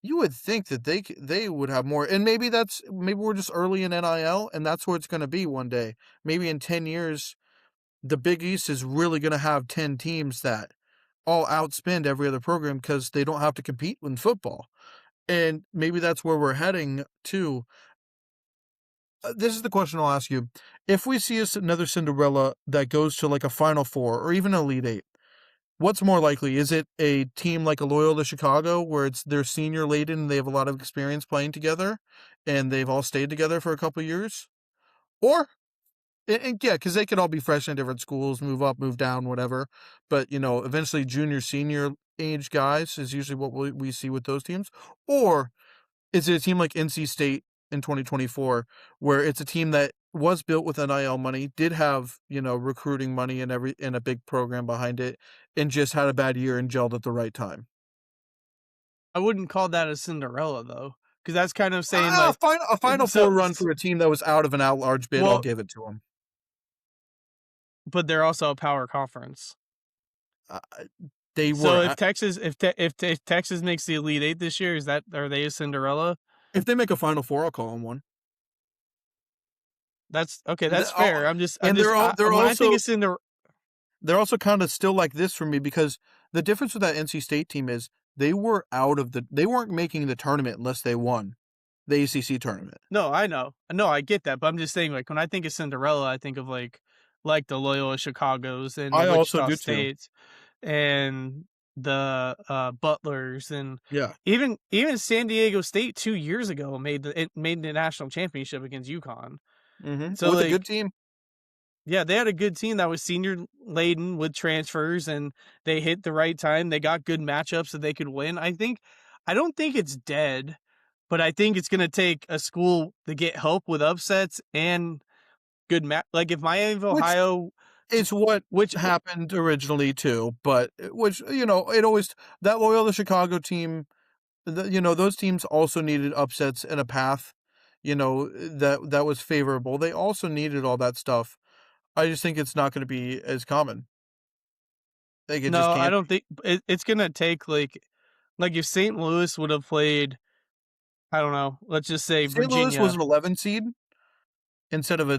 You would think that they would have more, and maybe we're just early in NIL, and that's where it's gonna be one day. Maybe in 10 years, the Big East is really gonna have 10 teams that all outspend every other program because they don't have to compete in football. And maybe that's where we're heading to. This is the question I'll ask you. If we see another Cinderella that goes to like a Final Four or even Elite Eight, what's more likely? Is it a team like a Loyola Chicago where they're senior laden and they have a lot of experience playing together and they've all stayed together for a couple years? Or, and yeah, because they could all be fresh in different schools, move up, move down, whatever. But, eventually junior, senior age guys is usually what we see with those teams. Or is it a team like NC State in 2024 where it's a team that was built with NIL money, did have, recruiting money and a big program behind it, and just had a bad year and gelled at the right time? I wouldn't call that a Cinderella though, because that's kind of saying like, A Final so, Four run for a team that was out of an at-large bid, I'll well, give it to them. but they're also a power conference. Uh, they So were if at Texas if Texas makes the Elite Eight this year, are they a Cinderella? if they make a Final Four, I'll call them one. That's okay, The that's fair. and When I think of Cinder they're also kinda still like this for me because the difference with that NC State team is they weren't making the tournament unless they won the ACC tournament. No, I know. No, I get that, but I'm just saying, like, when I think of Cinderella, I think of, like the Loyola Chicagos and the I also Wichita do too. States and the, Butlers and Yeah. even San Diego State 2 years ago made the national championship against UConn. Mhm. So, With a good like, team. yeah, they had a good team that was senior laden with transfers, and they hit the right time. They got good matchups that they could win. I don't think it's dead, but I think it's gonna take a school to get help with upsets and good like if Miami of Which Ohio, is what which happened originally too, but which, it always that Loyola Chicago team, those teams also needed upsets and a path, that was favorable. They also needed all that stuff. I just think it's not gonna be as common. Like, it just no, I can't don't be. think it's gonna take like if St. Louis would have played, I don't know, let's just say St. Louis was Virginia. an 11 seed instead of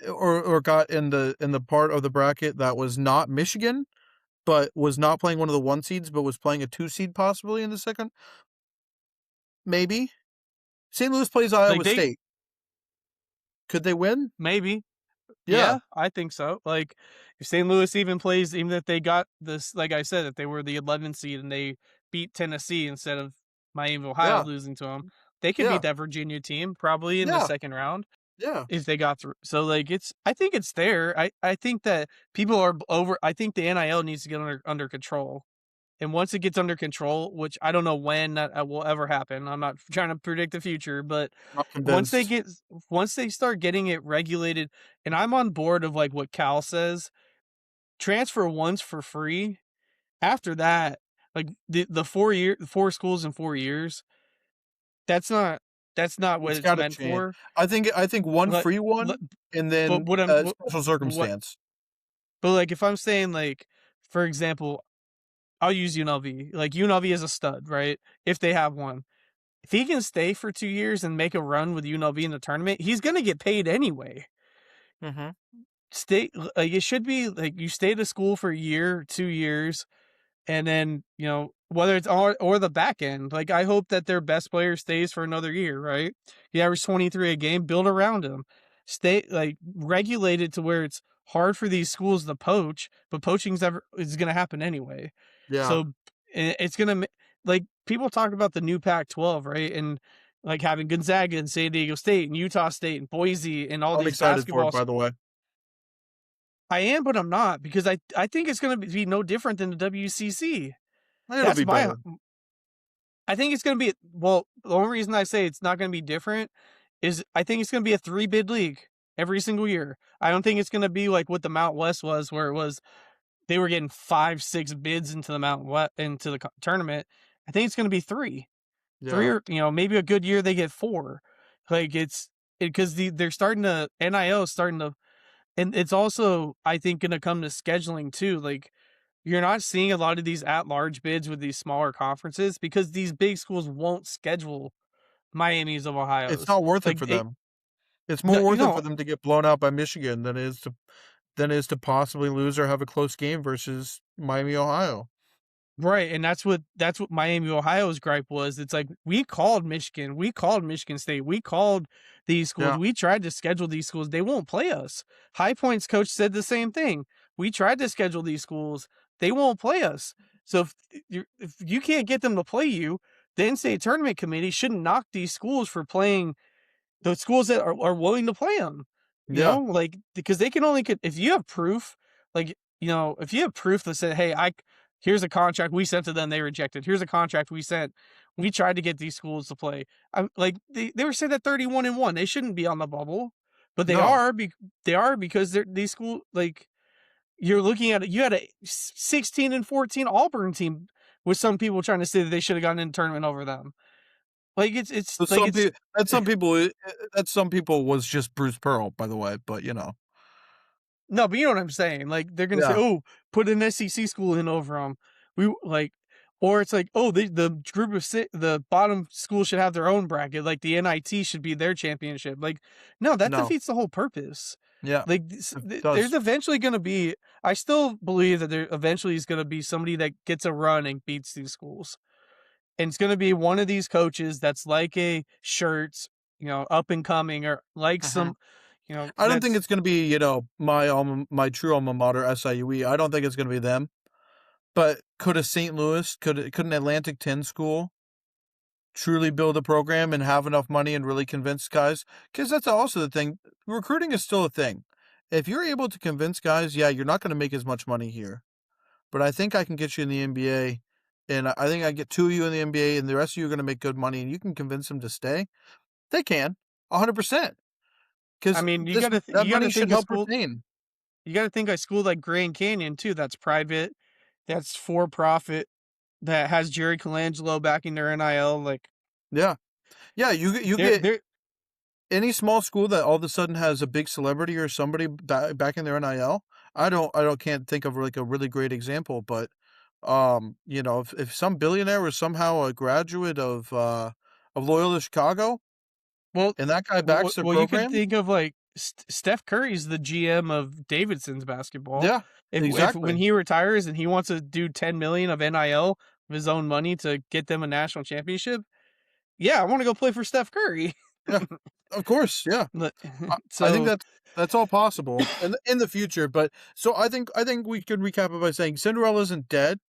or got in the part of the bracket that was not Michigan, but was not playing one of the 1 seeds, but was playing a 2 seed possibly in the second, maybe. St. Louis plays Like Iowa they State. Could they win? maybe. Yeah, Yeah, I think so. Like, if St. Louis even plays, even if they got this, like I said, if they were the 11th seed and they beat Tennessee instead of Miami of Ohio yeah, losing to them, they could yeah, beat that Virginia team probably in the yeah, second round yeah. if they got through. So, like, I think it's there. I think that people are I think the NIL needs to get under control. And once it gets under control, which I don't know when that will ever happen, I'm not trying to predict the future, but Not once they convinced. get once they start getting it regulated, and I'm on board of like what Cal says, transfer once for free After that, like, the 4 schools in 4 years, that's not that's not what It's it's gotta meant change. for. I think one But free but one and but then what I'm a what special what circumstance. but, like, if I'm saying, like, for example, I'll use UNLV. Like, UNLV is a stud, right? If they have one. If he can stay for 2 years and make a run with UNLV in the tournament, he's gonna get paid anyway. Mhm. Stay like, it should be, like, you stay to school for a year, 2 years, and then, whether it's or the back end, like, I hope that their best player stays for another year, right? He averaged 23 a game, build around him. Stay like, regulate it to where it's hard for these schools to poach, but poaching's ever is gonna happen anyway. Yeah. So, it's gonna like, people talk about the new Pac-12, right? And, like, having Gonzaga and San Diego State and Utah State and Boise and all I'm these excited for it, basketballs. by the way. I am, but I'm not because I think it's gonna be no different than the WCC. It'll That's be my better. I think it's gonna be well, the only reason I say it's not gonna be different is I think it's gonna be a 3-bid league every single year. I don't think it's gonna be like what the Mount West was, where it was they were getting 5, 6 bids into the Mount West into the tournament. I think it's gonna be 3. 3 Yeah. or maybe a good year they get 4. Like it's because they're starting to NIL is starting to and it's also, I think, gonna come to scheduling too, like, you're not seeing a lot of these at-large bids with these smaller conferences because these big schools won't schedule Miamis of It's Ohio's. not worth it Like, for them. It's no, more worth it for them to get blown out by Michigan than it is to possibly lose or have a close game versus Miami, Ohio. right, and that's what Miami, Ohio's gripe was. It's like, "We called Michigan, we called Michigan State, we called these schools, Yeah. we tried to schedule these schools, they won't play us." High Point's coach said the same thing. "We tried to schedule these schools, they won't play us." So if you can't get them to play you, the NCAA tournament committee shouldn't knock these schools for playing the schools that are willing to play them, Yeah. like, because they can only if you have proof, like, if you have proof that said, "Hey, here's a contract we sent to them, they rejected. Here's a contract we sent. We tried to get these schools to play." I'm like, they were sitting at 31-1. They shouldn't be on the bubble, but they No. are. They are because these schools like you're looking at it. You had a 16-14 Auburn team with some people trying to say that they should have gotten in the tournament over them. Like it's So like it's some people was just Bruce Pearl, by the way, but, No, but you know what I'm saying. Like they're gonna say, Yeah. "Oh, put an SEC school in over them." We like, or it's like, "Oh, the group of the bottom school should have their own bracket. Like the NIT should be their championship." Like, no, that No. defeats the whole purpose. Yeah. Like, It there's does. eventually gonna be. I still believe that there eventually is gonna be somebody that gets a run and beats these schools, and it's gonna be one of these coaches that's like a Shirts, up and coming, or like Mhm. some, I don't think that's it's gonna be, my true alma mater, SIUE. I don't think it's gonna be them. But could a St. Louis, could an Atlantic 10 school truly build a program and have enough money and really convince guys? Because that's also the thing. Recruiting is still a thing. If you're able to convince guys, yeah, you're not going to make as much money here, but I think I can get you in the NBA, and I think I get two of you in the NBA, and the rest of you are going to make good money, and you can convince them to stay. They can, 100%, I because mean, that you gotta money should think a help school retain. you gotta think a school like Grand Canyon too, that's private, that's for profit, that has Jerry Colangelo backing their NIL, like, Yeah, yeah. You get they're any small school that all of a sudden has a big celebrity or somebody back in their NIL. I don't can't think of like a really great example, but if some billionaire was somehow a graduate of Loyola Chicago well and that guy backs their you could program, think of, like, Steph Curry's the GM of Davidson's basketball. yeah, If when exactly. he retires and he wants to do 10 million of NIL of his own money to get them a national championship, yeah, I wanna go play for Steph Curry. Yeah, of course, yeah. But I think so that's all possible in the future. But so I think we could recap it by saying Cinderella isn't dead.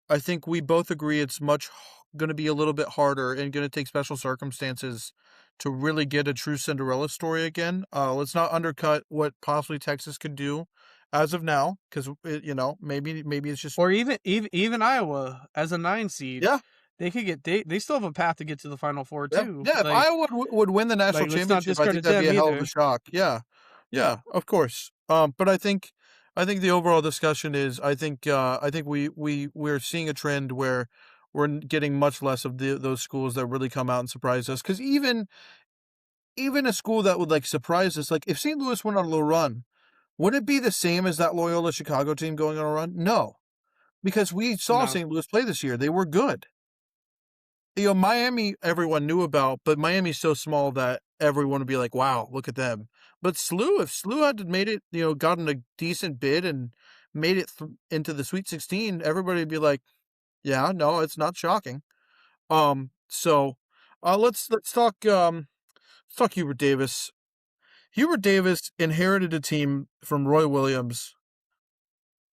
I think we both agree it's much going to be a little bit harder and going to take special circumstances to really get a true Cinderella story again. Let's not undercut what possibly Texas could do as of now, because maybe it's just or even Iowa as a 9 seed, yeah, they could get they still have a path to get to the Final Four yeah, too. yeah. If Like Iowa would win the national let's not championship, I think discredit that'd be them a hell of a either. shock. Yeah, yeah, of course. But I think I think the overall discussion is I think we're seeing a trend where we're getting much less of those schools that really come out and surprise us. Because even a school that would like surprise us, like if St. Louis went on a little run, would it be the same as that Loyola Chicago team going on a run? No, because we saw No, St. Louis play this year. They were good. Miami, everyone knew about, but Miami's so small that everyone would be like, "Wow, look at them." But if SLU had made it, gotten a decent bid and made it into the Sweet 16, everybody would be like, "Yeah, no, it's not shocking." So let's talk Hubert Davis. Hubert Davis inherited a team from Roy Williams.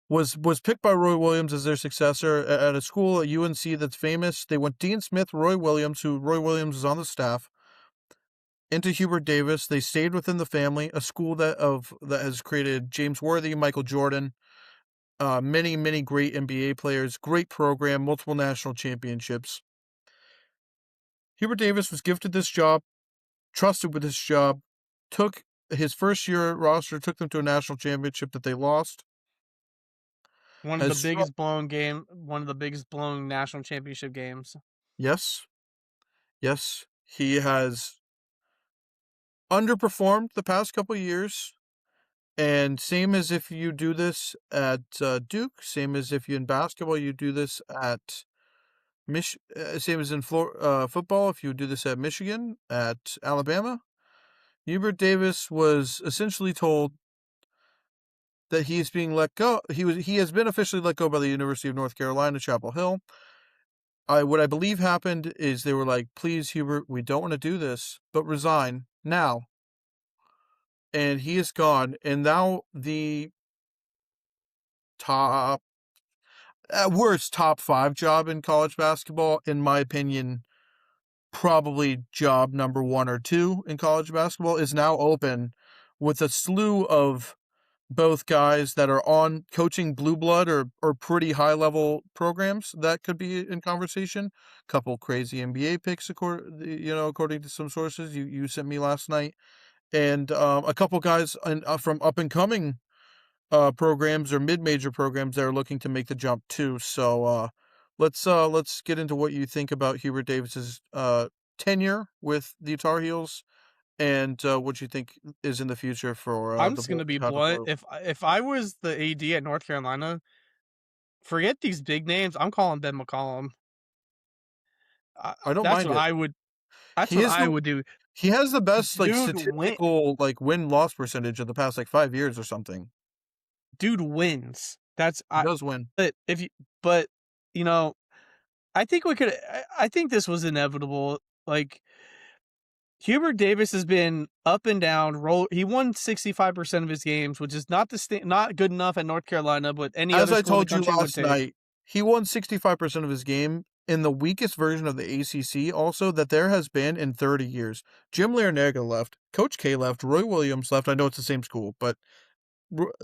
Was picked by Roy Williams as their successor at a school at UNC that's famous. They went Dean Smith, Roy Williams, who Roy Williams is on the staff, into Hubert Davis. They stayed within the family, a school that has created James Worthy, Michael Jordan, many great NBA players, great program, multiple national championships. Hubert Davis was gifted this job, trusted with this job, took his first year roster, took them to a national championship that they lost. Has one of the biggest blown national championship games. Yes, yes, he has underperformed the past couple years. And same as if you do this at Duke, same as if you in basketball you do this at same as in football if you do this at Michigan, at Alabama. Hubert Davis was essentially told that he is being let go. He has been officially let go by the University of North Carolina, Chapel Hill. What I believe happened is they were like, "Please, Hubert, we don't want to do this, but resign now." And he is gone. And now the top, at worst, top 5 job in college basketball, in my opinion, probably job number 1 or 2 in college basketball, is now open with a slew of both guys that are on coaching blue blood or pretty high level programs that could be in conversation. Couple crazy NBA picks, according to some sources you sent me last night, and a couple guys from up and coming programs or mid major programs that are looking to make the jump too. So let's get into what you think about Hubert Davis's tenure with the Tar Heels and what you think is in the future for I'm the just gonna Boiling be Hot blunt. Blue. If I was the AD at North Carolina, forget these big names. I'm calling Ben McCollum. I don't That's mind what it. I would. That's He what is I the would do. he has the best like Dude win. statistical like win loss percentage of the past like 5 years or something. Dude wins. That's He I. does win. But if you, but you know, I think we could. I think this was inevitable. Like Hubert Davis has been up and down. He won 65% of his games, which is not good enough at North Carolina, but any As other I school in the told you country would last take. night, he won 65% of his game in the weakest version of the ACC also that there has been in 30 years. Jim Larinaga left, Coach K left, Roy Williams left. I know it's the same school, but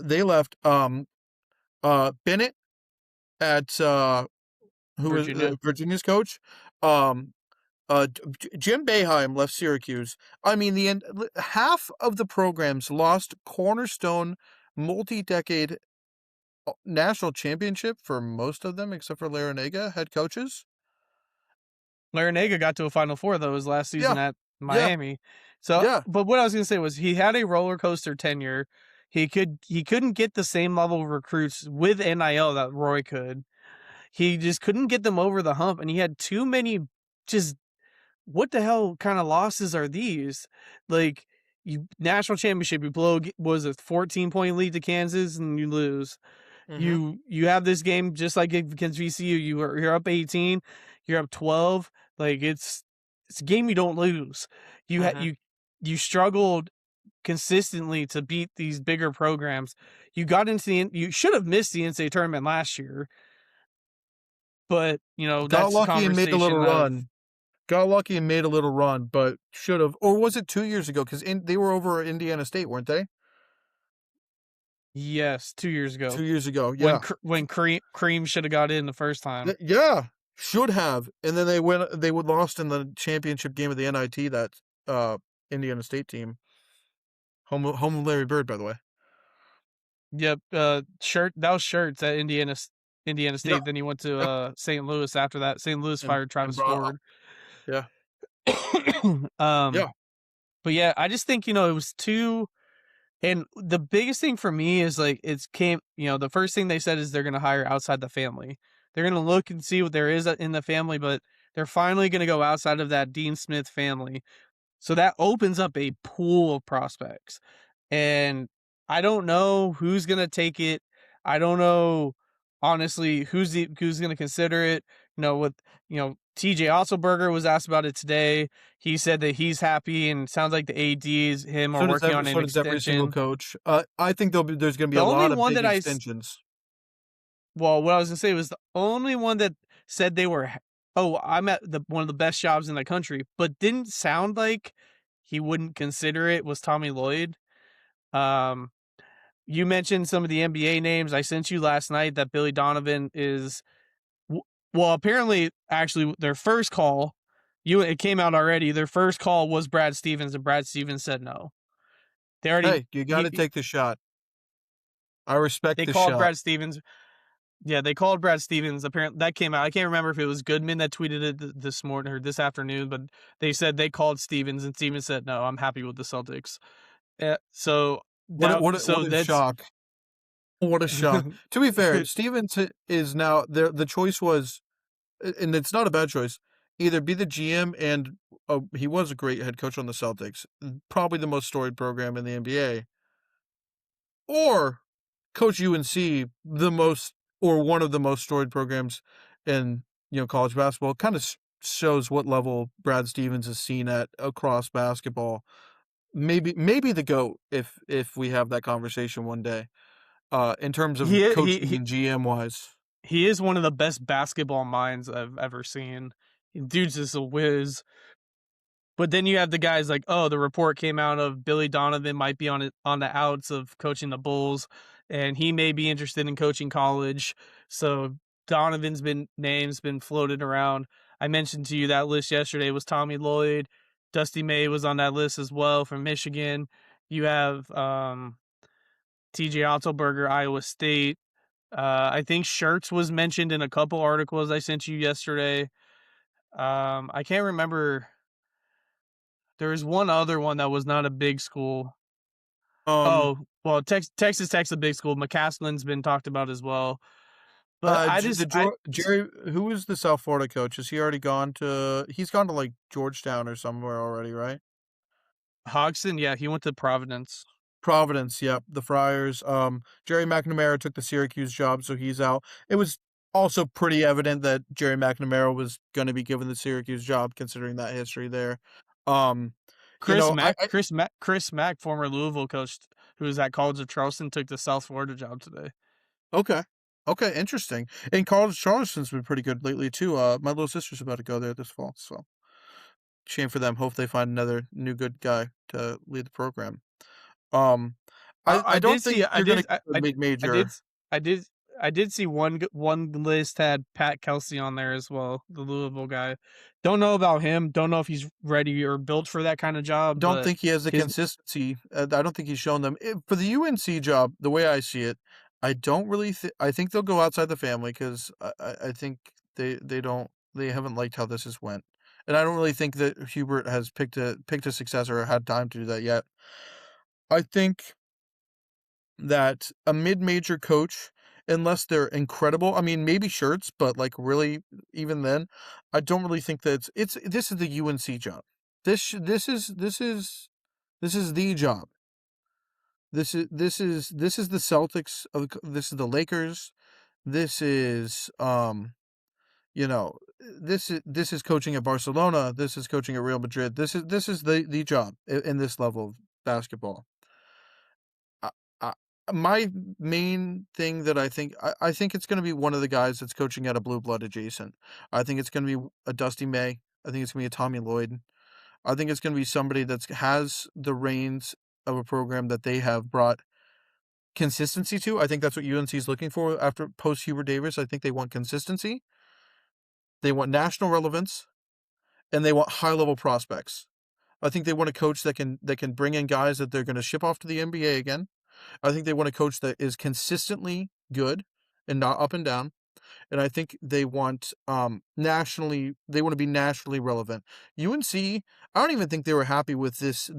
they left. Bennett at who was Virginia. Virginia's coach. Um, Jim Boeheim left Syracuse. I mean, half of the programs lost cornerstone, multi-decade national championship for most of them, except for Larinaga head coaches. Larinaga got to a Final Four though his last season Yeah, at yeah, Miami. So, yeah. but what I was gonna say was he had a roller coaster tenure. He couldn't get the same level of recruits with NIL that Roy could. He just couldn't get them over the hump, and he had too many. Just what the hell kind of losses are these? Like you national championship, you blow was a 14-point lead to Kansas and you lose. Mm-hmm. You have this game just like against VCU. You're up 18, you're up 12. Like it's a game you don't lose. You Mm-hmm. you struggled consistently to beat these bigger programs. You got into you should have missed the NCAA tournament last year, but Got that's the lucky and made a little conversation of run. Got lucky and made a little run, but should have. Or was it 2 years ago? Because they were over at Indiana State, weren't they? yes, 2 years ago 2 years ago, yeah. when Cream should have got in the first time. Yeah, should have. And then they would lost in the championship game of the NIT, that uh Indiana State team. Home of Larry Bird, by the way. Yep, Shirt that was Shirts at Indiana Yeah, State, then he went to, yep, St. Louis after that. St. Louis fired and Travis brought Ford. yeah, Um, yeah. but yeah, I just think, it was too. And the biggest thing for me is like the first thing they said is they're gonna hire outside the family. They're gonna look and see what there is in the family, but they're finally gonna go outside of that Dean Smith family. So that opens up a pool of prospects. And I don't know who's gonna take it. I don't know honestly who's gonna consider it. With TJ Otzelberger was asked about it today. He said that he's happy and sounds like the ADs him are working on an So does every single extension. coach. I think there's gonna be The a only lot of one big that extensions. well, what I was gonna say was the only one that said they were oh, I'm at the one of the best jobs in the country, but didn't sound like he wouldn't consider it was Tommy Lloyd. Um, you mentioned some of the NBA names I sent you last night that Billy Donovan is well, apparently actually their first call, it came out already. Their first call was Brad Stevens and Brad Stevens said no. They already Hey, you gotta take the shot. I respect they the called shot. Brad Stevens. Yeah, they called Brad Stevens. Apparently, that came out. I can't remember if it was Goodman that tweeted it this morning or this afternoon, but they said they called Stevens, and Stevens said, "No, I'm happy with the Celtics." So What a that's shock. What a shock. To be fair, Stevens is now there. The choice was, and it's not a bad choice, either be the GM and he was a great head coach on the Celtics, probably the most storied program in the NBA, or coach UNC, the most or one of the most storied programs in college basketball. Kind of shows what level Brad Stevens is seen at across basketball. Maybe the GOAT if we have that conversation one day. In terms of he coaching he and GM wise. he is one of the best basketball minds I've ever seen. Dude's just a whiz. But then you have the guys like, oh, the report came out of Billy Donovan might be on the outs of coaching the Bulls, and he may be interested in coaching college. So Donovan's names been floated around. I mentioned to you that list yesterday was Tommy Lloyd, Dusty May was on that list as well from Michigan. You have T.J. Otzelberger, Iowa State. I think Shirts was mentioned in a couple articles I sent you yesterday. I can't remember. There was one other one that was not a big school. Um, Oh, well, Texas Tech's a big school. McCaslin's been talked about as well. But Jerry, who is the South Florida coach? Has he already gone to? He's gone to like Georgetown or somewhere already, right? Hodgson, yeah, he went to Providence. Providence, yep. The Friars. Jerry McNamara took the Syracuse job, so he's out. It was also pretty evident that Jerry McNamara was going to be given the Syracuse job, considering that history there. Um, I Chris Mack, former Louisville coach who was at College of Charleston, took the South Florida job today. okay, okay, interesting. And College Charleston's been pretty good lately too. My little sister's about to go there this fall, so shame for them. Hope they find another new good guy to lead the program. Um, I I don't did think see they're gonna keep a I did mid-major. I did I did see one list had Pat Kelsey on there as well, the Louisville guy. Don't know about him. Don't know if he's ready or built for that kind of job, Don't but think he has the his consistency. I don't think he's shown them. For the UNC job, the way I see it, I don't really I think they'll go outside the family because I think they haven't liked how this has went. And I don't really think that Hubert has picked a successor or had time to do that yet. I think that a mid-major coach, unless they're incredible, I mean, maybe Shirts, but like really, even then, I don't really think that it's this is the UNC job. This is the job. This is the Celtics of this is the Lakers. This is this is coaching at Barcelona. This is coaching at Real Madrid. This is the job in this level of basketball. I, I, my main thing that I think it's going to be one of the guys that's coaching at a blue blood adjacent. I think it's going to be a Dusty May. I think it's going to be a Tommy Lloyd. I think it's going to be somebody that has the reins of a program that they have brought consistency to. I think that's what UNC is looking for after post Hubert Davis. I think they want consistency. They want national relevance, and they want high level prospects. I think they want a coach that can bring in guys that they're going to ship off to the NBA again. I think they want a coach that is consistently good and not up and down. And I think they want they want to be nationally relevant. UNC, I don't even think they were happy with this,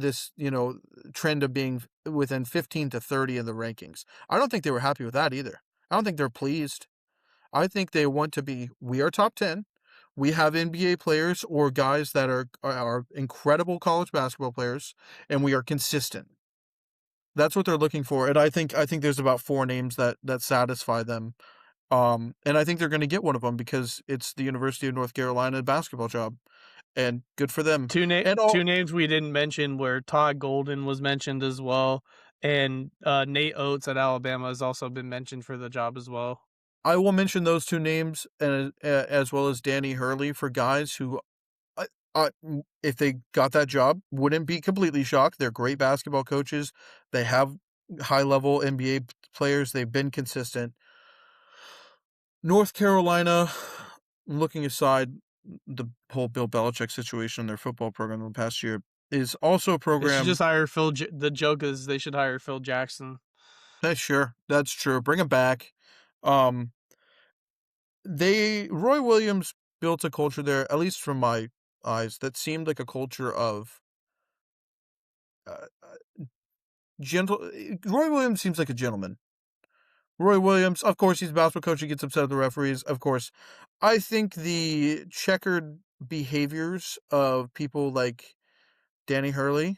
trend of being within 15 to 30 in the rankings. I don't think they were happy with that either. I don't think they're pleased. I think they want to be we are top 10. We have NBA players or guys that are incredible college basketball players, and we are consistent. That's what they're looking for. And I think there's about four names that satisfy them. And I think they're gonna get one of them because it's the University of North Carolina basketball job, and good for them. And Two all names we didn't mention where Todd Golden was mentioned as well, and Nate Oates at Alabama has also been mentioned for the job as well. I will mention those 2 names and, as well as Danny Hurley for guys who if they got that job, wouldn't be completely shocked. They're great basketball coaches. They have high-level NBA players. They've been consistent. North Carolina, looking aside the whole Bill Belichick situation in their football program the past year, is also a They should program. just hire the joke is they should hire Phil Jackson. Sure, that's true. Bring him back. Um, Roy Williams built a culture there, at least from my eyes, that seemed like a culture of gentle. Roy Williams seems like a gentleman. Roy Williams, of course, he's a basketball coach. He gets upset at the referees. Of course, I think the checkered behaviors of people like Danny Hurley,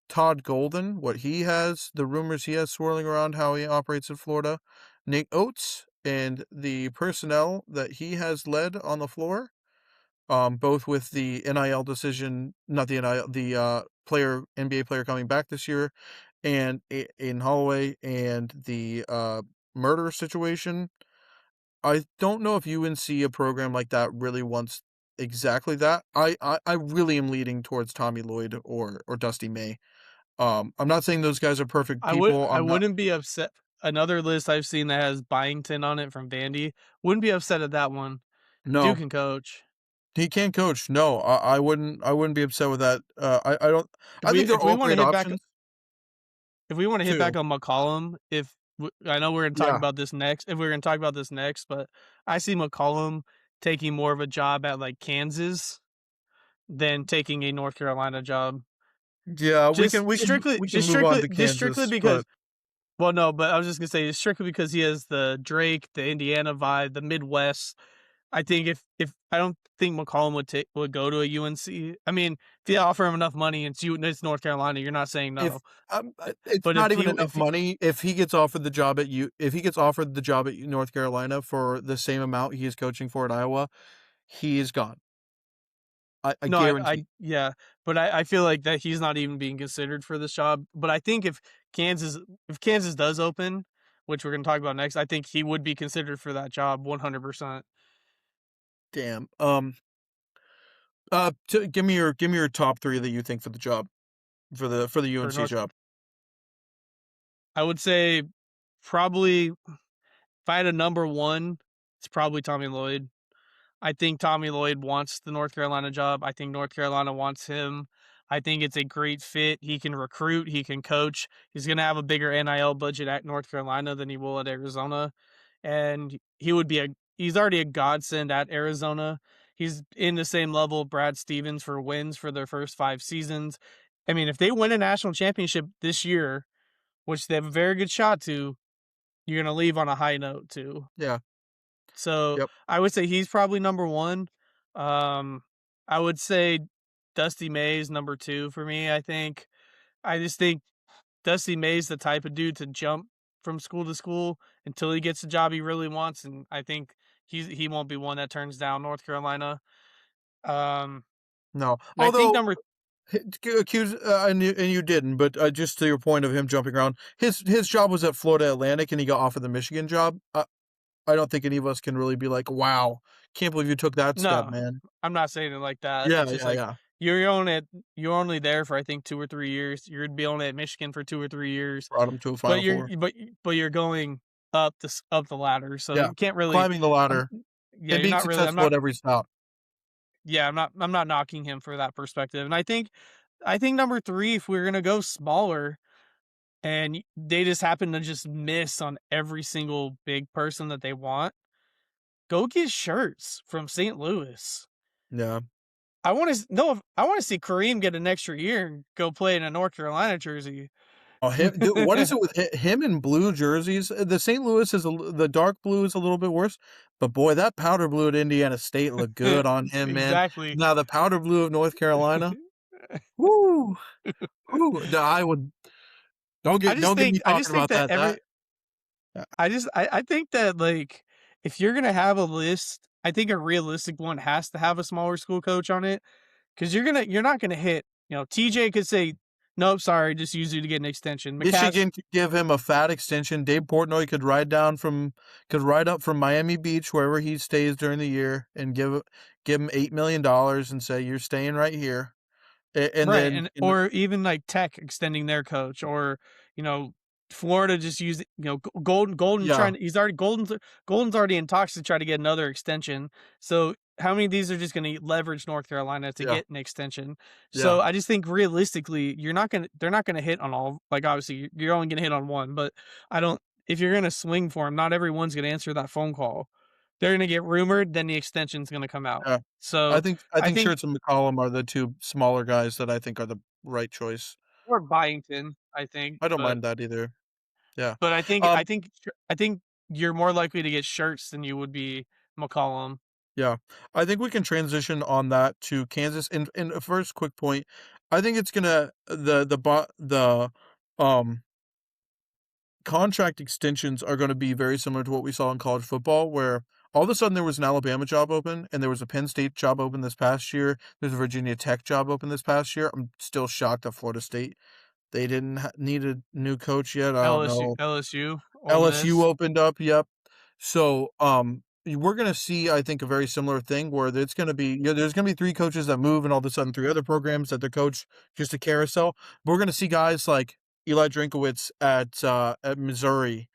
Todd Golden, the rumors he has swirling around how he operates in Florida, Nate Oates, and the personnel that he has led on the floor, both with the NIL decision, not the NIL, the NBA player coming back this year, and in Holloway, and the murder situation. I don't know if UNC, a program like that, really wants exactly that. I really am leaning towards Tommy Lloyd or Dusty May. I'm not saying those guys are perfect people. I I'm not. wouldn't be upset. Another list I've seen that has Byington on it from Vandy. Wouldn't be upset at that one. Duke No, can coach. he can't coach. No, I wouldn't. I wouldn't be upset with that. I don't. I think they're If we all want to great hit back options if we want to hit back too. on McCollum, I know we're going to talk Yeah, about this next. If we're going to talk about this next, but I see McCollum taking more of a job at like Kansas than taking a North Carolina job. yeah. We can Just move on strictly, to just strictly Kansas, because but well, no, but I was just gonna say strictly because he has the Drake, the Indiana vibe, the Midwest. I think if I don't think McCollum would go to a UNC. I mean, if you offer him enough money, it's North Carolina. You're not saying if no. it's But not even enough money. If he gets offered the job at if he gets offered the job at North Carolina for the same amount he is coaching for at Iowa, he is gone. I no, guarantee. yeah, but I feel like that he's not even being considered for this job. But I think if Kansas does open, which we're gonna talk about next, I think he would be considered for that job 100%. Damn. Give me your top three that you think for the job for the For UNC North, job. I would say probably if I had a number one, it's probably Tommy Lloyd. I think Tommy Lloyd wants the North Carolina job. I think North Carolina wants him. I think it's a great fit. He can recruit, he can coach. He's going to have a bigger NIL budget at North Carolina than he will at Arizona. And he's already a godsend at Arizona. He's in the same level of Brad Stevens for wins for their first 5 seasons. I mean, if they win a national championship this year, which they have a very good shot to, you're going to leave on a high note too. Yeah. So Yep. I would say he's probably number one. Um, I would say Dusty May's number two for me. I just think Dusty May's the type of dude to jump from school to school until he gets the job he really wants, and I think he won't be one that turns down North Carolina. Um, No. and I think Although number accuse and you didn't, but just to your point of him jumping around, his job was at Florida Atlantic, and he got offered the Michigan job. I don't think any of us can really be like, wow, can't believe you took that step, no, man. I'm not saying it like that. Yeah, It's just yeah, like yeah. you're only there for I think 2 or 3 years. You're gonna be only at Michigan for 2 or 3 years. Brought him to a But Final Four. you're going up the ladder, so Yeah, you can't really. climbing the I'm ladder yeah, and you're being not really. I'm successful not. at every stop. Yeah, I'm not knocking him for that perspective, and I think number three, if we're gonna go smaller, and they just happen to just miss on every single big person that they want, go get shirts from St. Louis. Yeah. I want to see Kareem get an extra year and go play in a North Carolina jersey. Oh, him dude, what is it with him in blue jerseys? The St. Louis is the dark blue is a little bit worse, but boy, that powder blue at Indiana State looked good on him, man. Exactly. Now the powder blue of North Carolina, whoo, whoo, no, I would don't get me I just talking think about that that. every Uh, I think that, like, if you're gonna have a list, I think a realistic one has to have a smaller school coach on it, because you're not gonna hit, TJ could say, "Nope, sorry, just use you to get an extension." McCash Michigan could give him a fat extension. Dave Portnoy could ride up from Miami Beach wherever he stays during the year and give him $8 million and say you're staying right here. And Right, then and or even, like, Tech extending their coach or, you know, Florida just using Golden yeah, trying he's already Golden's already in talks to try to get another extension, so how many of these are just gonna leverage North Carolina to yeah, get an extension? yeah. So, I just think realistically, they're not gonna hit on all like, obviously, you're only gonna hit on one, but I don't if you're gonna swing for him, not everyone's gonna answer that phone call. They're gonna get rumored, then the extension's gonna come out. Yeah. So, I I think think Schertz and McCollum are the 2 smaller guys that I think are the right choice. or Byington, I think, I don't mind that either. Yeah. I Um, think I think you're more likely to get shirts than you would be McCollum. yeah. I think we can transition on that to Kansas. And a first quick point, I think it's gonna um, contract extensions are gonna be very similar to what we saw in college football, where all of a sudden there was an Alabama job open, and there was a Penn State job open this past year. There's a Virginia Tech job open this past year. I'm still shocked at Florida State. They didn't need a new coach yet. I don't know. LSU, Ole LSU Miss, opened up, yep. So, we're gonna see, I think, a very similar thing where it's gonna be, there's gonna be 3 coaches that move and all of a sudden 3 other programs that their coach just a carousel. But we're gonna see guys like Eli Drinkowitz at Missouri,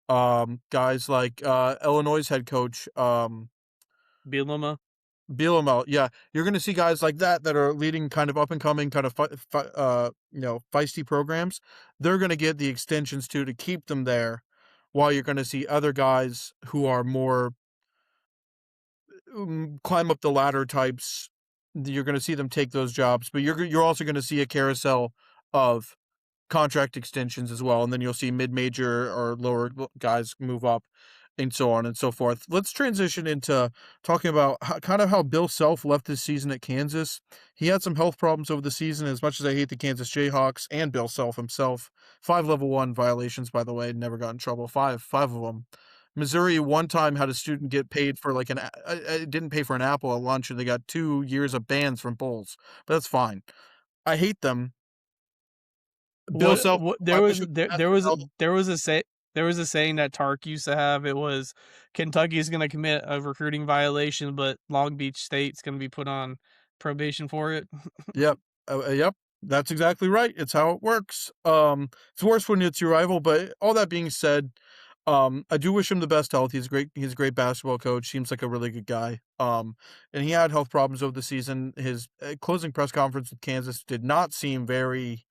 guys like, Illinois' head coach, Bielema. Bielema, yeah, you're gonna see guys like that are leading kind of up and coming, kind of feisty programs. They're gonna get the extensions too to keep them there, while you're gonna see other guys who are more climb up the ladder types. You're gonna see them take those jobs, but you're also gonna see a carousel of contract extensions as well, and then you'll see mid-major or lower guys move up, and so on and so forth. Let's transition into talking about kind of how Bill Self left this season at Kansas. He had some health problems over the season. As much as I hate the Kansas Jayhawks and Bill Self himself, 5 level 1 violations, by the way, never got in trouble. Five of them. Missouri one time had a student get paid for like didn't pay for an apple at lunch, and they got 2 years of bans from bowls. But that's fine. I hate them. Bill Self, What I wish he was the best in hell. there was a saying that Tark used to have. It was Kentucky's going to commit a recruiting violation, but Long Beach State's going to be put on probation for it. Yep. Yep. That's exactly right. It's how it works. It's worse when it's your rival, but all that being said, I do wish him the best health. He's a great basketball coach. Seems like a really good guy. And he had health problems over the season. His closing press conference with Kansas did not seem very,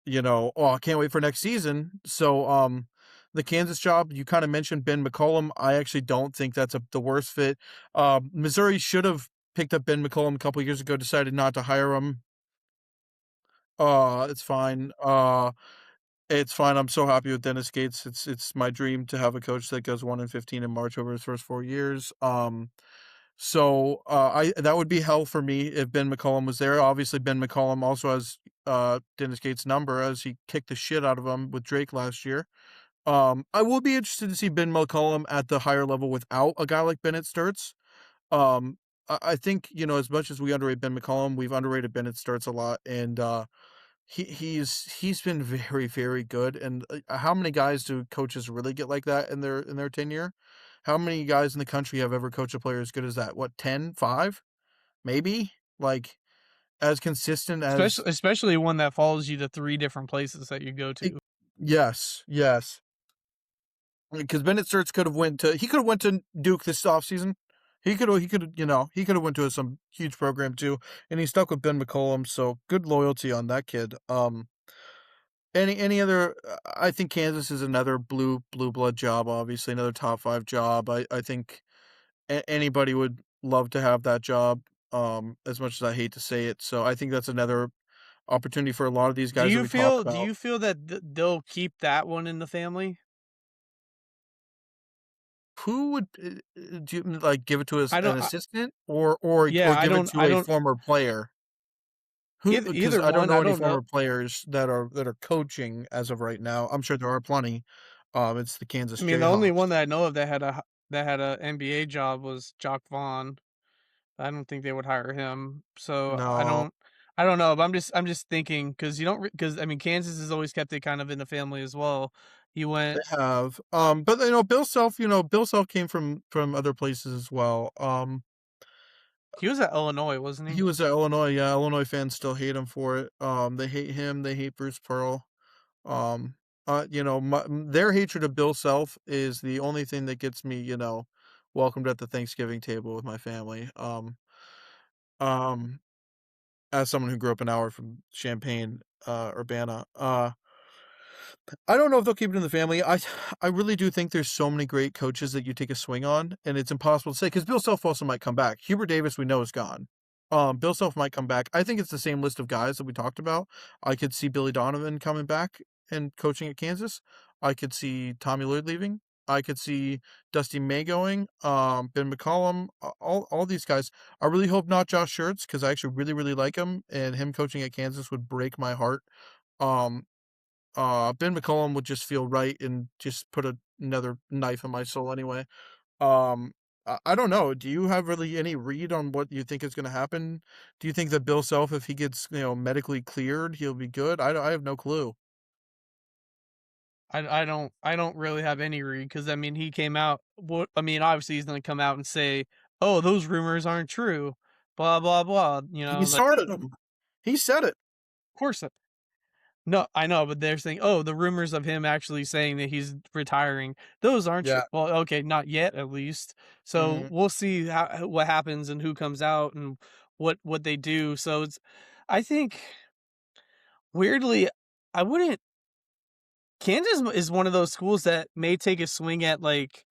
oh, I can't wait for next season. So, the Kansas job, you kind of mentioned Ben McCollum. I actually don't think that's the worst fit. Missouri should have picked up Ben McCollum a couple years ago, decided not to hire him. It's fine. It's fine. I'm so happy with Dennis Gates. It's my dream to have a coach that goes 1-15 in March over his first 4 years. So I that would be hell for me if Ben McCollum was there. Obviously, Ben McCollum also has Dennis Gates' number as he kicked the shit out of him with Drake last year. I will be interested to see Ben McCollum at the higher level without a guy like Bennett Sturts. I think, as much as we underrate Ben McCollum, we've underrated Bennett Sturts a lot, and he's been very, very good. And how many guys do coaches really get like that in their tenure? How many guys in the country have ever coached a player as good as that? What, 10, 5? Maybe? Like, as consistent as Especially one that follows you to 3 different places that you go it, to. yes, yes. Because Bennett Sturts could have went to Duke this offseason. He could have went to some huge program too, and he stuck with Ben McCollum. So good loyalty on that kid. Any other I think Kansas is another blue blood job, obviously, another top 5 job. I think anybody would love to have that job, as much as I hate to say it. So I think that's another opportunity for a lot of these Do guys that you we talk feel do about. you feel that they'll keep that one in the family? Who would, do you like, give it to us I an don't. assistant or Yeah, give it I to a don't. former player? Who? Because Either I don't one. know I any don't know. former players that are coaching as of right now. I'm sure there are plenty. It's the Kansas I mean, the only one Jayhawks. that I know of that had a NBA job was Jock Vaughn. I don't think they would hire him. So No, I don't know. But I'm just thinking because you don't because I mean Kansas has always kept it kind of in the family as well. He they went. have. But Bill Self came from other places as well. He was at Illinois, wasn't He he? was at Illinois. Yeah, Illinois fans still hate him for it. They hate him. They hate Bruce Pearl. Um, their hatred of Bill Self is the only thing that gets me, welcomed at the Thanksgiving table with my family. Um, as someone who grew up an hour from Champaign, Urbana, I don't know if they'll keep it in the family. I really do think there's so many great coaches that you take a swing on, and it's impossible to say because Bill Self also might come back. Hubert Davis, we know, is gone. Bill Self might come back. I think it's the same list of guys that we talked about. I could see Billy Donovan coming back and coaching at Kansas. I could see Tommy Lloyd leaving. I could see Dusty May going. Ben McCollum. All these guys. I really hope not Josh Schertz because I actually really like him, and him coaching at Kansas would break my heart. Um, Ben McCollum would just feel right and just put another knife in my soul anyway. I don't know. Do you have really any read on what you think is going to happen? Do you think that Bill Self, if he gets medically cleared, he'll be good? I have no clue. I don't really have any read because I mean he came out. What I mean, obviously he's gonna come out and say, "Oh, those rumors aren't true," blah blah blah. You He know, like started them. He said it. of course. No, I know, but they're saying, "Oh, the rumors of him actually saying that he's retiring, those aren't true." Yeah. Well, okay, not yet, at least. So Hmm. we'll see what happens and who comes out and what they do. So I think weirdly, I wouldn't. Kansas is one of those schools that may take a swing at like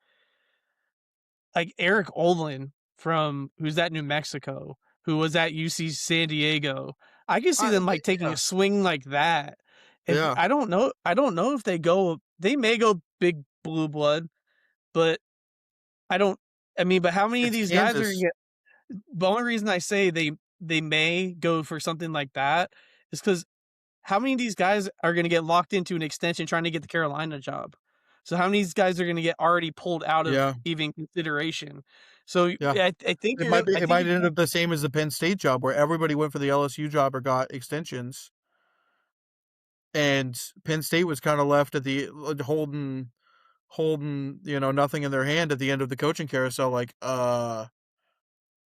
Eric Olin from who's at New Mexico, who was at UC San Diego. I could see them like taking Yeah. a swing like that. If Yeah. I don't know if they may go big blue blood, but I don't I mean, but how many of It's these guys are gonna Kansas. get the only reason I say they may go for something like that is because how many of these guys are going to get locked into an extension trying to get the Carolina job? So how many of these guys are going to get already pulled out of Yeah. even consideration? So Yeah. I think I It think might end up the same as the Penn State job where everybody went for the LSU job or got extensions, and Penn State was kind of left at the holding, nothing in their hand at the end of the coaching carousel, like, yep,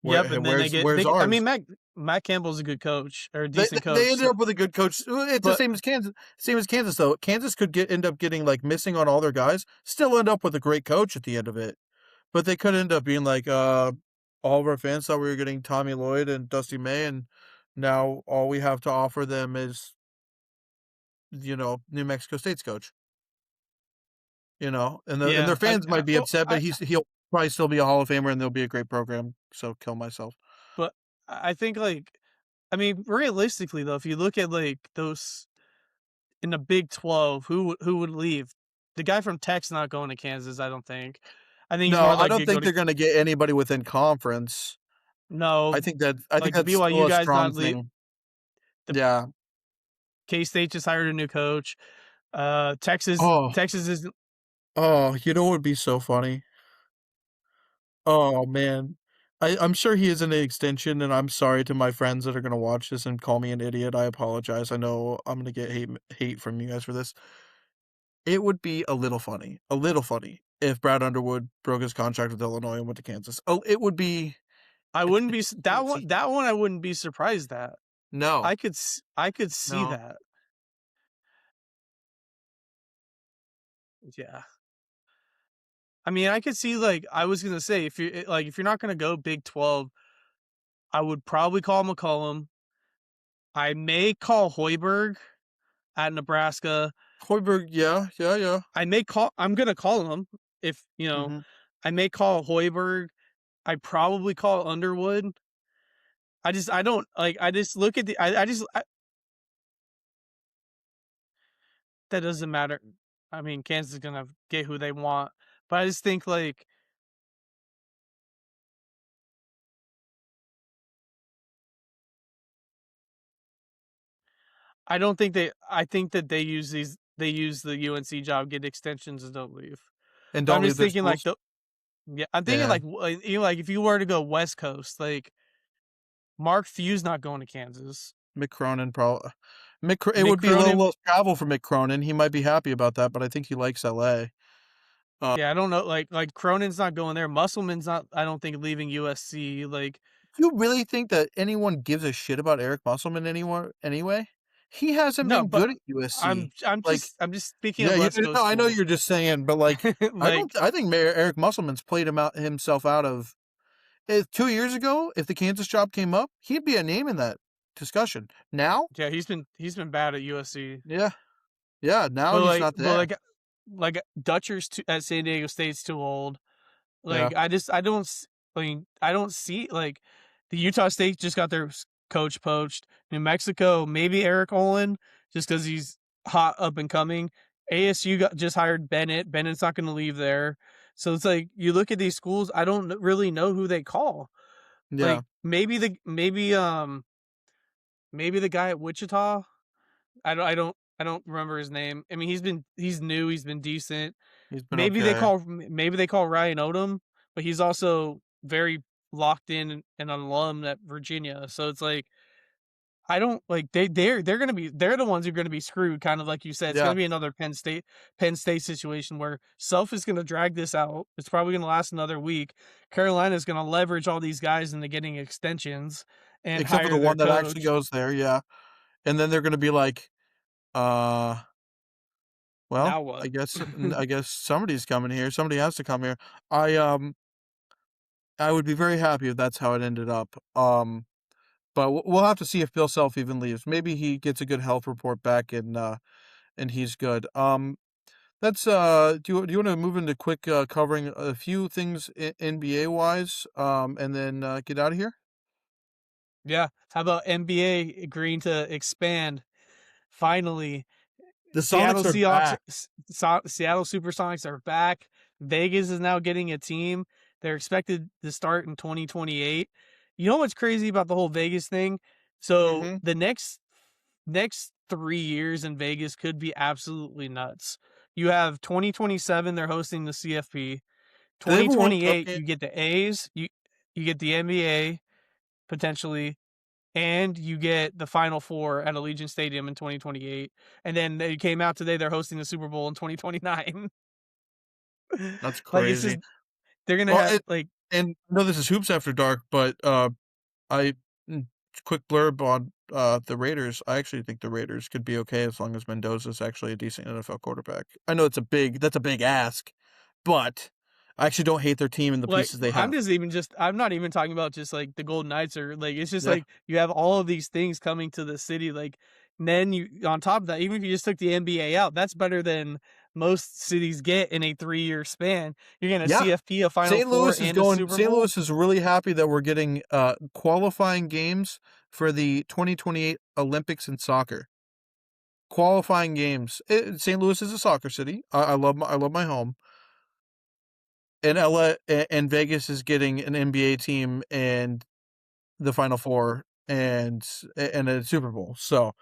and then where's I mean ours? Matt Campbell's a good coach or a They decent they coach. ended So, up with a good coach. It's the but same as Kansas though. Kansas could end up getting like missing on all their guys, still end up with a great coach at the end of it. But they could end up being like, all of our fans thought we were getting Tommy Lloyd and Dusty May, and now all we have to offer them is, New Mexico State's coach. And their yeah, fans might be well, upset, but he'll probably still be a Hall of Famer, and there'll be a great program. So kill myself. but I think like I mean realistically though, if you look at like those in the Big 12, who would leave? The guy from Tech's not going to Kansas, I don't think. I think he's No, more I likely don't to go think to they're going to get anybody within conference. no, I think like the that's still BYU a guys strong not leave. thing. The Yeah. K-State just hired a new coach. Oh, Texas is what would be so funny? Oh man. I'm sure he is in an extension, and I'm sorry to my friends that are gonna watch this and call me an idiot. I apologize. I know I'm gonna get hate from you guys for this. It would be a little funny if Brad Underwood broke his contract with Illinois and went to Kansas. Oh, it would be. I wouldn't be It's easy. that one I wouldn't be surprised at. No, I could see no. that. Yeah. I mean, I could see like I was gonna say if you're not gonna go Big 12, I would probably call McCollum. I may call Hoiberg. at Nebraska. Hoiberg, yeah, yeah, yeah. I'm gonna call him if Mhm. I may call Hoiberg. I probably call Underwood. I don't like. I just look at the. That doesn't matter. I mean, Kansas is gonna get who they want, but I just think like I don't think they. I think that they use these. They use the UNC job, get extensions, and don't leave. And But don't I'm leave just their thinking like schools. the. Yeah, I'm thinking Yeah. like like if you were to go West Coast, like Mark Few's not going to Kansas. Mick Cronin probably. It Mick would be a little Cronin. less travel for Mick Cronin. He might be happy about that, but I think he likes LA. Yeah, I don't know. Like Cronin's not going there. Musselman's not. I don't think leaving USC. Like Do you really think that anyone gives a shit about Eric Musselman anymore anyway? He hasn't no, been but good at USC. Like, I'm just speaking yeah, of you West no, Coast I know schools. you're just saying, but like, I don't. Like I think Mayor Eric Musselman's played himself out of. If 2 years ago, if the Kansas job came up, he'd be a name in that discussion. Now, yeah, he's been bad at USC. yeah, yeah, now he's not But there. like Dutcher's at San Diego State's too old. Yeah, Like I don't. I mean, I don't see like the Utah State just got their coach poached. New Mexico, maybe Eric Olin, just because he's hot up and coming. ASU just hired Bennett. Bennett's not going to leave there. So it's like you look at these schools. I don't really know who they call. yeah, Like maybe the guy at Wichita. I don't remember his name. I mean, he's new. He's been decent. he's been okay. Maybe they call Ryan Odom, but he's also very locked in and an alum at Virginia. So it's like I don't like they're gonna be they're the ones who are gonna be screwed. Kind of like you said, it's Yeah, gonna be another Penn State situation where Self is gonna drag this out. It's probably gonna last another week. Carolina's gonna leverage all these guys into getting extensions and except for the hire their one that actually coach. goes there. Yeah, and then they're gonna be like, uh, well, Now what? I guess somebody's coming here. Somebody has to come here. I um, I would be very happy if that's how it ended up. But we'll have to see if Bill Self even leaves. Maybe he gets a good health report back and he's good. Let's do you want to move into quick covering a few things NBA wise and then get out of here? Yeah. How about NBA agreeing to expand finally? The Seattle Sonics are Seahawks, back. Seattle Supersonics are back. Vegas is now getting a team. They're expected to start in 2028. You know what's crazy about the whole Vegas thing? So Mm-hmm. the next 3 years in Vegas could be absolutely nuts. You have 2027, they're hosting the CFP. Do they have a World Cup 2028, game? you get the A's, you get the NBA potentially, and you get the Final Four at Allegiant Stadium in 2028. And then they came out today; they're hosting the Super Bowl in 2029. That's Like it's crazy. just they're gonna Well, have like and I know this is hoops after dark, but I mm, quick blurb on the Raiders. I actually think the Raiders could be okay as long as Mendoza's actually a decent NFL quarterback. I know that's a big ask, but I actually don't hate their team and the pieces they have. I'm not even talking about just like the Golden Knights or like it's just Yeah. like you have all of these things coming to the city. Like and then you on top of that, even if you just took the NBA out, that's better than most cities get in a 3 year span. You're gonna Yeah. CFP a Final Four and a Super St. Bowl. Louis is really happy that we're getting qualifying games for the 2028 Olympics in soccer. Qualifying games. St. Louis is a soccer city. I love my home. And LA and Vegas is getting an NBA team and the Final Four and a Super Bowl. So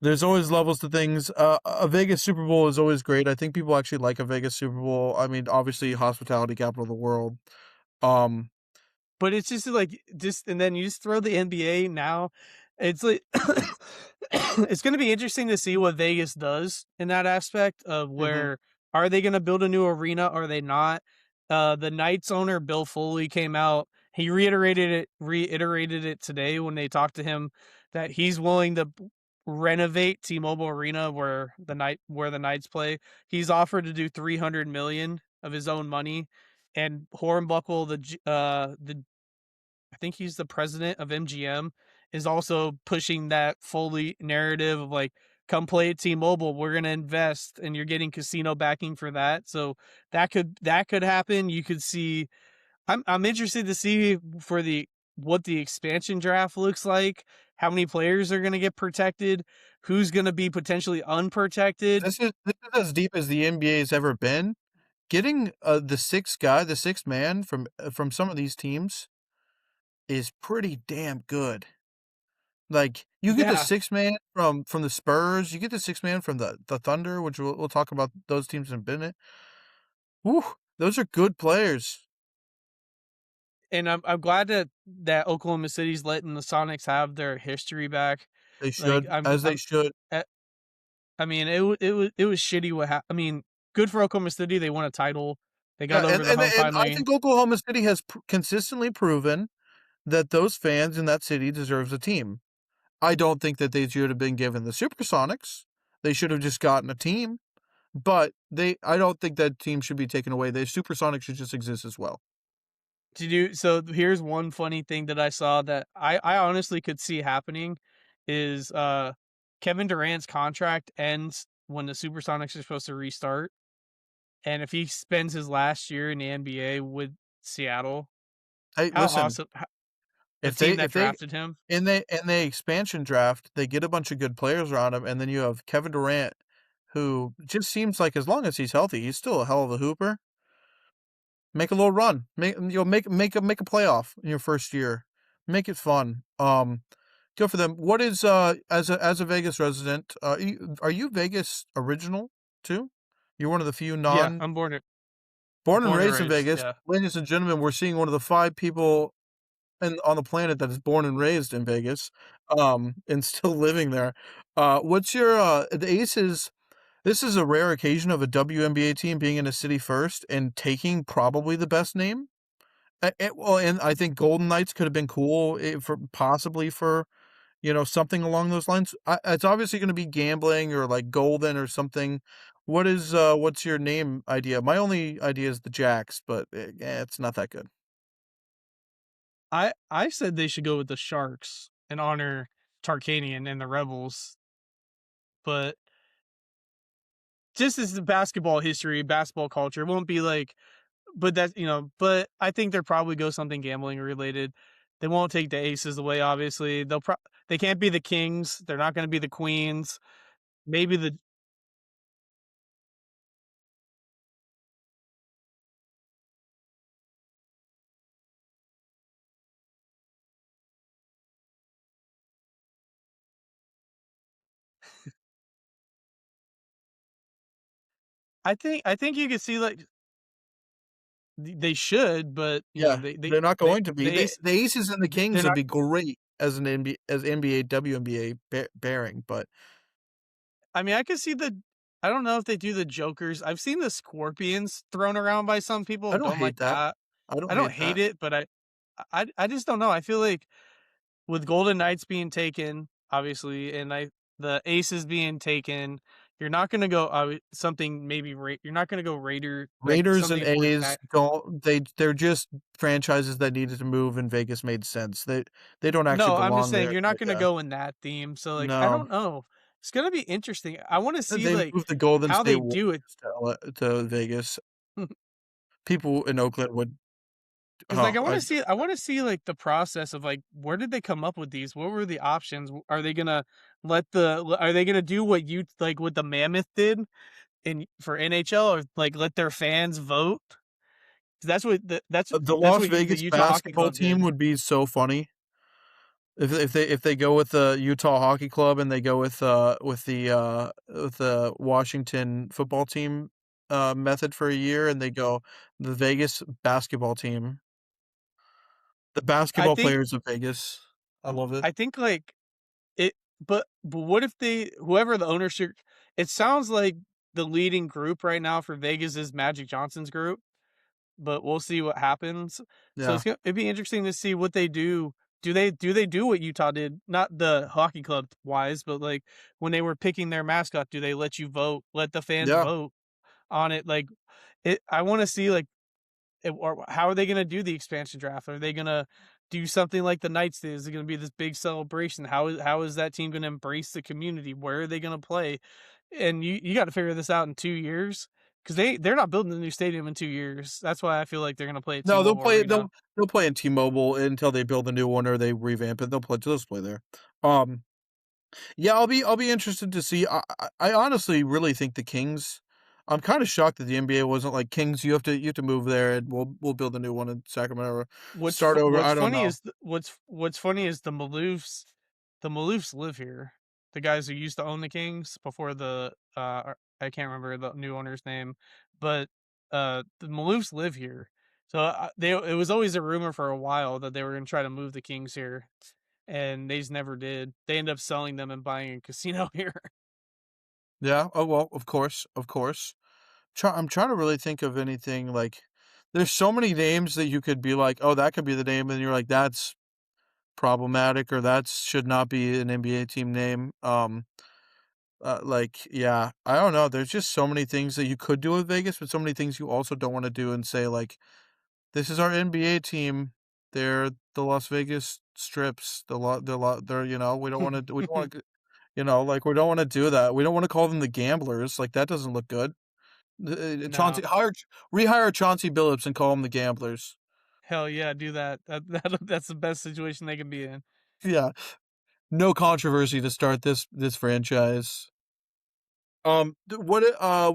there's always levels to things. A Vegas Super Bowl is always great. I think people actually like a Vegas Super Bowl. I mean, obviously, hospitality capital of the world. Um, But it's just like just and then you just throw the NBA now. It's like it's going to be interesting to see what Vegas does in that aspect of mhm. where are they going to build a new arena? Are they not? The Knights owner Bill Foley came out. He reiterated it today when they talked to him that he's willing to renovate T-Mobile Arena where the Knights play. He's offered to do 300 million of his own money, and Hornbuckle, the I think he's the president of MGM, is also pushing that Foley narrative of like come play at T-Mobile. We're gonna invest, and you're getting casino backing for that. So that could happen. You could see. I'm interested to see for the what the expansion draft looks like. How many players are gonna get protected? Who's gonna be potentially unprotected? This is as deep as the NBA has ever been. Getting the sixth guy, the sixth man from some of these teams is pretty damn good. Like you get the Yeah, sixth man from the Spurs, you get the sixth man from the Thunder, which we'll talk about those teams in a minute. Woo, those are good players. and I'm glad that Oklahoma City's letting the Sonics have their history back. They Like should, as they should. eh, I mean, it was shitty what happened. I mean, good for Oklahoma City. They won a title. They got Yeah, over the hump and I finally. think Oklahoma City has consistently proven that those fans in that city deserves a team. I don't think that they should have been given the Supersonics. They should have just gotten a team. But I don't think that team should be taken away. The Supersonics should just exist as well. To do so, here's one funny thing that I saw that I honestly could see happening is Kevin Durant's contract ends when the Supersonics are supposed to restart, and if he spends his last year in the NBA with Seattle, Hey, how listen, awesome! The if they team that if they drafted him. in the expansion draft, they get a bunch of good players around him, and then you have Kevin Durant, who just seems like as long as he's healthy, he's still a hell of a hooper. Make a little run. Make a playoff in your first year. Make it fun. Go for them. What is as a Vegas resident? Are you Vegas original too? You're one of the few Yeah, non I'm born and born and raised in raised. Vegas. Yeah, Ladies and gentlemen, we're seeing one of the 5 people on the planet that is born and raised in Vegas, and still living there. What's your the Aces? This is a rare occasion of a WNBA team being in a city first and taking probably the best name. Well, and I think Golden Knights could have been cool for possibly for something along those lines. It's obviously going to be gambling or like Golden or something. What's your name idea? My only idea is the Jacks, but it's not that good. I said they should go with the Sharks and honor Tarkanian and the Rebels, but just as the basketball history, basketball culture won't be like. But but I think they'll probably go something gambling related. They won't take the aces away, obviously. They can't be the kings. They're not going to be the queens. Maybe the I think you could see like they should, but Yeah, they're not going to be. the ace The Aces and the they're Kings would not. be great as an NBA as NBA WNBA bearing, but I mean, I could see the. I don't know if they do the Jokers. I've seen the Scorpions thrown around by some people. I don't Don't like hate that. that. I don't I don't hate hate that. it, but I just don't know. I feel like with Golden Knights being taken, obviously, and the Aces being taken, you're not gonna go something maybe you're not gonna go Raider like Raiders and something for A's that. don't they're just franchises that needed to move and Vegas made sense. They don't actually No, I'm just belong saying there. you're not gonna Yeah. go in that theme. So like I No. don't know. It's gonna be interesting. I want to see They like moved the Golden how State they Warriors do it. to Vegas. People in Oakland would Because like oh, I I want to see like the process of like where did they come up with these? What were the options? Are they gonna are they gonna do what you like what the Mammoth did in for NHL or like let their fans vote? 'Cause the that's Las what the Vegas Utah Hockey basketball Club team did. would be so funny. If they go with the Utah Hockey Club and they go with the Washington football team method for a year and they go the Vegas basketball team, the I basketball think players of Vegas. I love it. I think like it, but what if whoever the ownership? It sounds like the leading group right now for Vegas is Magic Johnson's group, but we'll see what happens. So Yeah. it'd be interesting to see what they do. Do they do what Utah did? Not the hockey club wise, but like when they were picking their mascot, do they let you vote? Let the fans Yeah. vote on it? Like it. I want to see like or how are they going to do the expansion draft? Are they going to do something like the Knights did? Is it gonna be this big celebration? How is that team gonna embrace the community? Where are they gonna play? And you gotta figure this out in 2 years, 'cause they're not building a new stadium in 2 years. That's why I feel like they're gonna play at No, T-Mobile Arena. they'll play in T-Mobile until they build a new one or they revamp it. They'll just play there. Um, yeah, I'll be interested to see. I honestly really think the Kings. I'm kind of shocked that the NBA wasn't like Kings. You have to move there, and we'll build a new one in Sacramento or start over. What's I don't funny know. is what's funny is the Maloofs live here. The guys who used to own the Kings before I can't remember the new owner's name, but the Maloofs live here. So it was always a rumor for a while that they were going to try to move the Kings here, and they just never did. They ended up selling them and buying a casino here. Yeah. Oh well, of course, of course. I'm trying to really think of anything like. There's so many names that you could be like, oh, that could be the name, and you're like, that's problematic, or that should not be an NBA team name. Like, yeah, I don't know. There's just so many things that you could do with Vegas, but so many things you also don't want to do and say like, this is our NBA team. They're the Las Vegas Strips. They're we don't want to like we don't want to do that. We don't want to call them the Gamblers. Like that doesn't look good. No, Chauncey rehire Chauncey Billups and call them the Gamblers. hell yeah, do that. That's the best situation they can be in. Yeah, no controversy to start this franchise. What are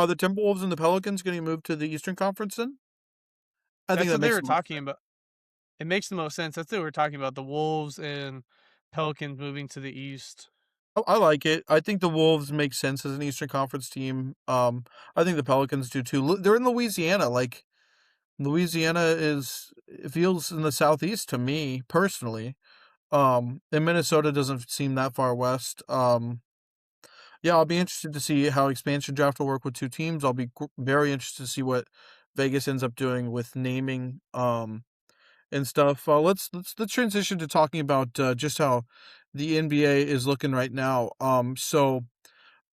the Timberwolves and the Pelicans getting moved to the Eastern Conference then? I think That's that what they makes were the most talking sense. about. It makes the most sense. That's what we're talking about, the Wolves and Pelicans moving to the East. I like it. I think the Wolves make sense as an Eastern Conference team. I think the Pelicans do too. They're in Louisiana. Like Louisiana is it feels in the southeast to me personally. And Minnesota doesn't seem that far west. Yeah, I'll be interested to see how expansion draft will work with two teams. I'll be very interested to see what Vegas ends up doing with naming and stuff. Let's transition to talking about just how the NBA is looking right now.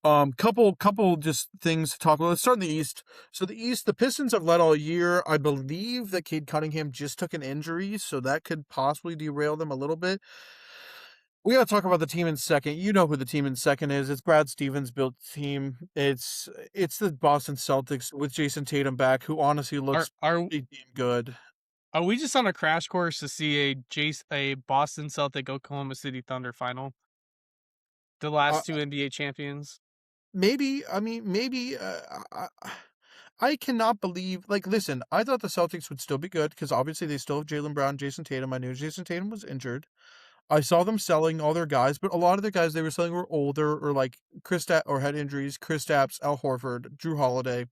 Couple just things to talk about. Let's start in the East. So the East, the Pistons have led all year. I believe that Cade Cunningham just took an injury, so that could possibly derail them a little bit. We got to talk about the team in second. You know who the team in second is. It's Brad Stevens' built team. It's the Boston Celtics with Jason Tatum back, who honestly Are looks are pretty damn good. are we just on a crash course to see a Boston Celtic Oklahoma City Thunder final? The Uh, last two NBA champions. maybe. I mean, maybe. I cannot believe. Like, listen, I thought the Celtics would still be good because obviously they still have Jalen Brown, Jason Tatum. I knew Jason Tatum was injured. I saw them selling all their guys, but a lot of the guys they were selling were older or like or had injuries. Kristaps, Al Horford, Drew Holiday.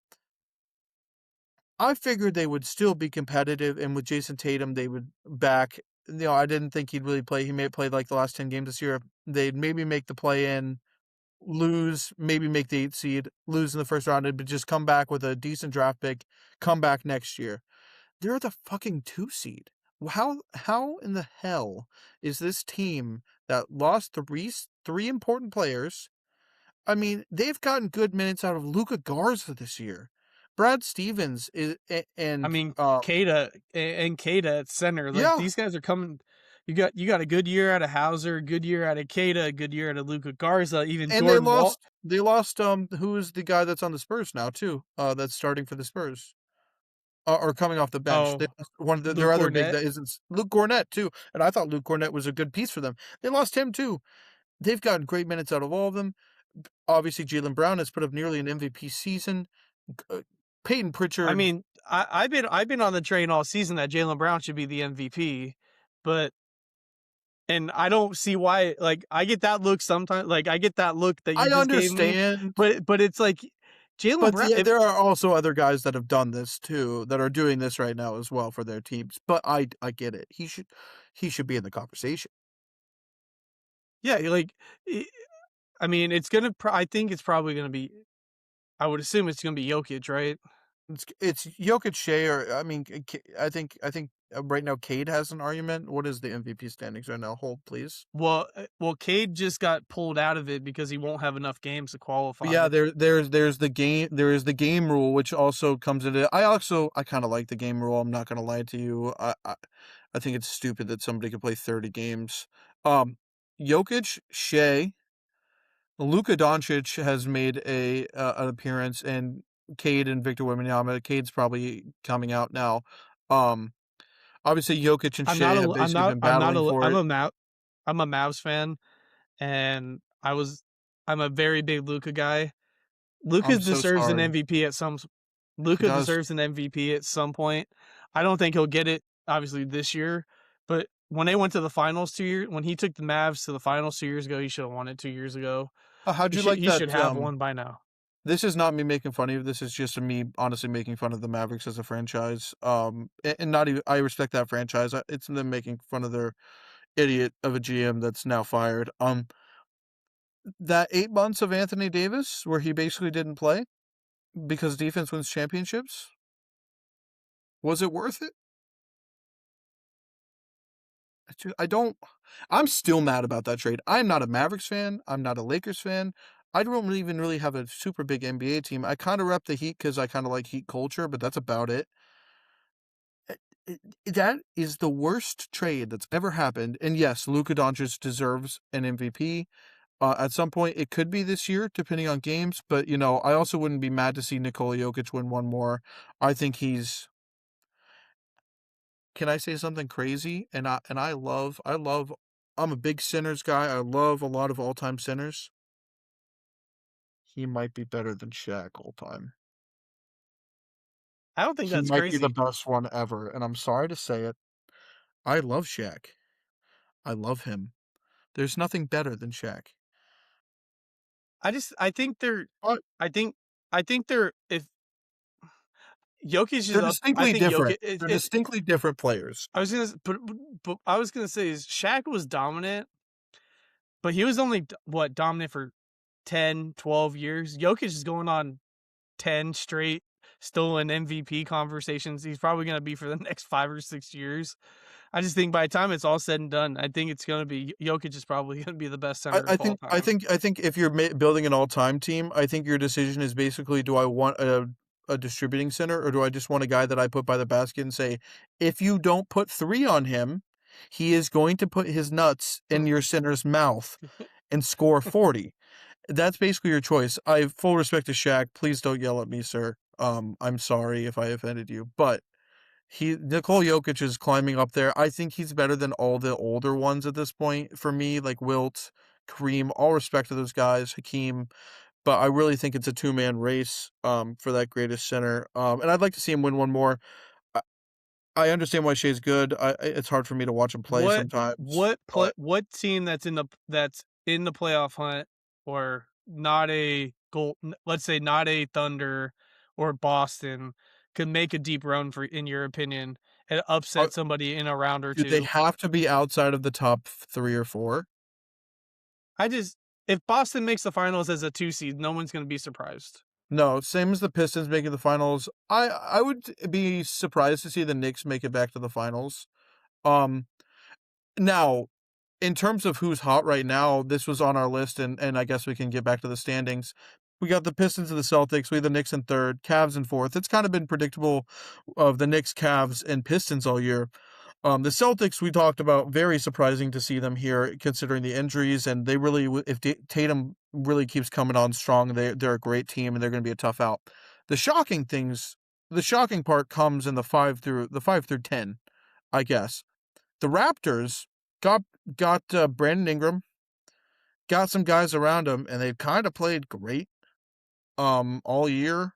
I figured they would still be competitive, and with Jason Tatum, they would back. I didn't think he'd really play. He may have played like the last 10 games this year. They'd maybe make the play in, lose, maybe make the 8 seed, lose in the first round, but just come back with a decent draft pick, come back next year. They're the fucking 2 seed. How in the hell is this team that lost three important players? I mean, they've gotten good minutes out of Luka Garza this year. Brad Stevens is I and mean, Kada at center. Like yeah, these guys are coming. You got a good year out of Hauser, a good year out of Kada, a good year out of Luca Garza, even and Jordan Wall. they lost who is the guy that's on the Spurs now too? That's starting for the Spurs. Or coming off the bench. They Oh, lost one of their Luke other big Cornett. that isn't Luke Gornett too, and I thought Luke Gornett was a good piece for them. They lost him too. They've gotten great minutes out of all of them. Obviously, Jalen Brown has put up nearly an MVP season. Uh, Peyton I Pritchard, mean, I've been on the train all season that Jalen Brown should be the MVP, but and I don't see why. Like I get that look sometimes. Like I get that look that I you just gave me, understand, but it's like Jalen but Brown. If there are also other guys that have done this too, that are doing this right now as well for their teams. But I get it. He should be in the conversation. yeah, like I I mean, it's gonna. I think it's probably gonna be. I would assume it's gonna be Jokic, right? It's Jokic, Shea, or I mean, I think right now Cade has an argument. What is the MVP standings right now? Hold please. Well, Cade just got pulled out of it because he won't have enough games to But yeah, qualify. there's there is the game rule which also comes into. I kind of like the game rule. I'm not gonna lie to you. I think it's stupid that somebody could play 30 games. Um, Jokic, Shea, Luka Doncic has made an appearance, and Cade and Victor Wembanyama. Cade's probably coming out now. Um, Obviously, Jokic and I'm not Shea a have basically been battling for I'm it. a Mavs fan, and I'm a very big Luka guy. Luka I'm so deserves an sorry. MVP at some He Luka does. deserves an MVP at some point. I don't think he'll get it obviously this year, but when they went to the finals 2 years when he took the Mavs to the finals 2 years ago, he should have won it 2 years ago. How'd you like He should that? have one by now. This is not me making fun of you. This is just me honestly making fun of the Mavericks as a franchise. And not even I respect that franchise. It's them making fun of their idiot of a GM that's now fired. That 8 months of Anthony Davis where he basically didn't play because defense wins championships. Was it worth it? I don't. I'm still mad about that trade. I'm not a Mavericks fan. I'm not a Lakers fan. I don't even really have a super big NBA team. I kind of rep the Heat because I kind of like Heat culture, but that's about it. That is the worst trade that's ever happened. And yes, Luka Doncic deserves an MVP. At some point, it could be this year, depending on games. But I also wouldn't be mad to see Nikola Jokic win one more. I think he's. Can I say something crazy? I love. I'm a big Sinners guy. I love a lot of all time Sinners. He might be better than Shaq all time. I don't think He that's might be the crazy. best one ever. And I'm sorry to say it. I love Shaq. I love him. There's nothing better than Shaq. I think they're But I think I think they're if Jokic is they're up I distinctly think different. Jokic They're distinctly different players. I was gonna but I was gonna say is Shaq was dominant, but he was only dominant for 10, 12 years. Jokic is going on 10 straight, still in MVP conversations. He's probably gonna be for the next 5 or 6 years. I just think by the time it's all said and done, I think it's gonna be Jokic is probably gonna be the best I, center I of all think I time. think I think if you're building an all-time team, I think your decision is basically: do I want a distributing center, or do I just want a guy that I put by the basket and say, if you don't put three on him, he is going to put his nuts in your center's mouth and score 40. That's basically your choice. I have full respect to Shaq. Please don't yell at me, sir. I'm sorry if I offended you, but Nikola Jokic is climbing up there. I think he's better than all the older ones at this point for me, like Wilt, Kareem. All respect to those guys, Hakeem. But I really think it's a two-man race for that greatest center. And I'd like to see him win one more. I, I understand why Shea's good. It's hard for me to watch him play sometimes, but What team that's in the playoff hunt or not a goal let's say not a Thunder or Boston could make a deep run for in your opinion and uh, upset somebody in a round or do they two? have to be outside of the top three or four? I just if Boston makes the finals as a 2 seed, no one's going to be surprised. No, same as the Pistons making the finals. I would be surprised to see the Knicks make it back to the finals. Um, Now, in terms of who's hot right now, this was on our list, and I guess we can get back to the standings. We got the Pistons and the Celtics. We have the Knicks in third, Cavs in fourth. It's kind of been predictable of the Knicks, Cavs, and Pistons all year. The Celtics, we talked about, very surprising to see them here considering the injuries, and they really, if Tatum really keeps coming on strong, they're a great team, and they're going to be a tough out. The shocking things, the shocking part comes in the 5 through 10, I guess. The Raptors got Brandon Ingram, got some guys around him, and they've kind of played great all year.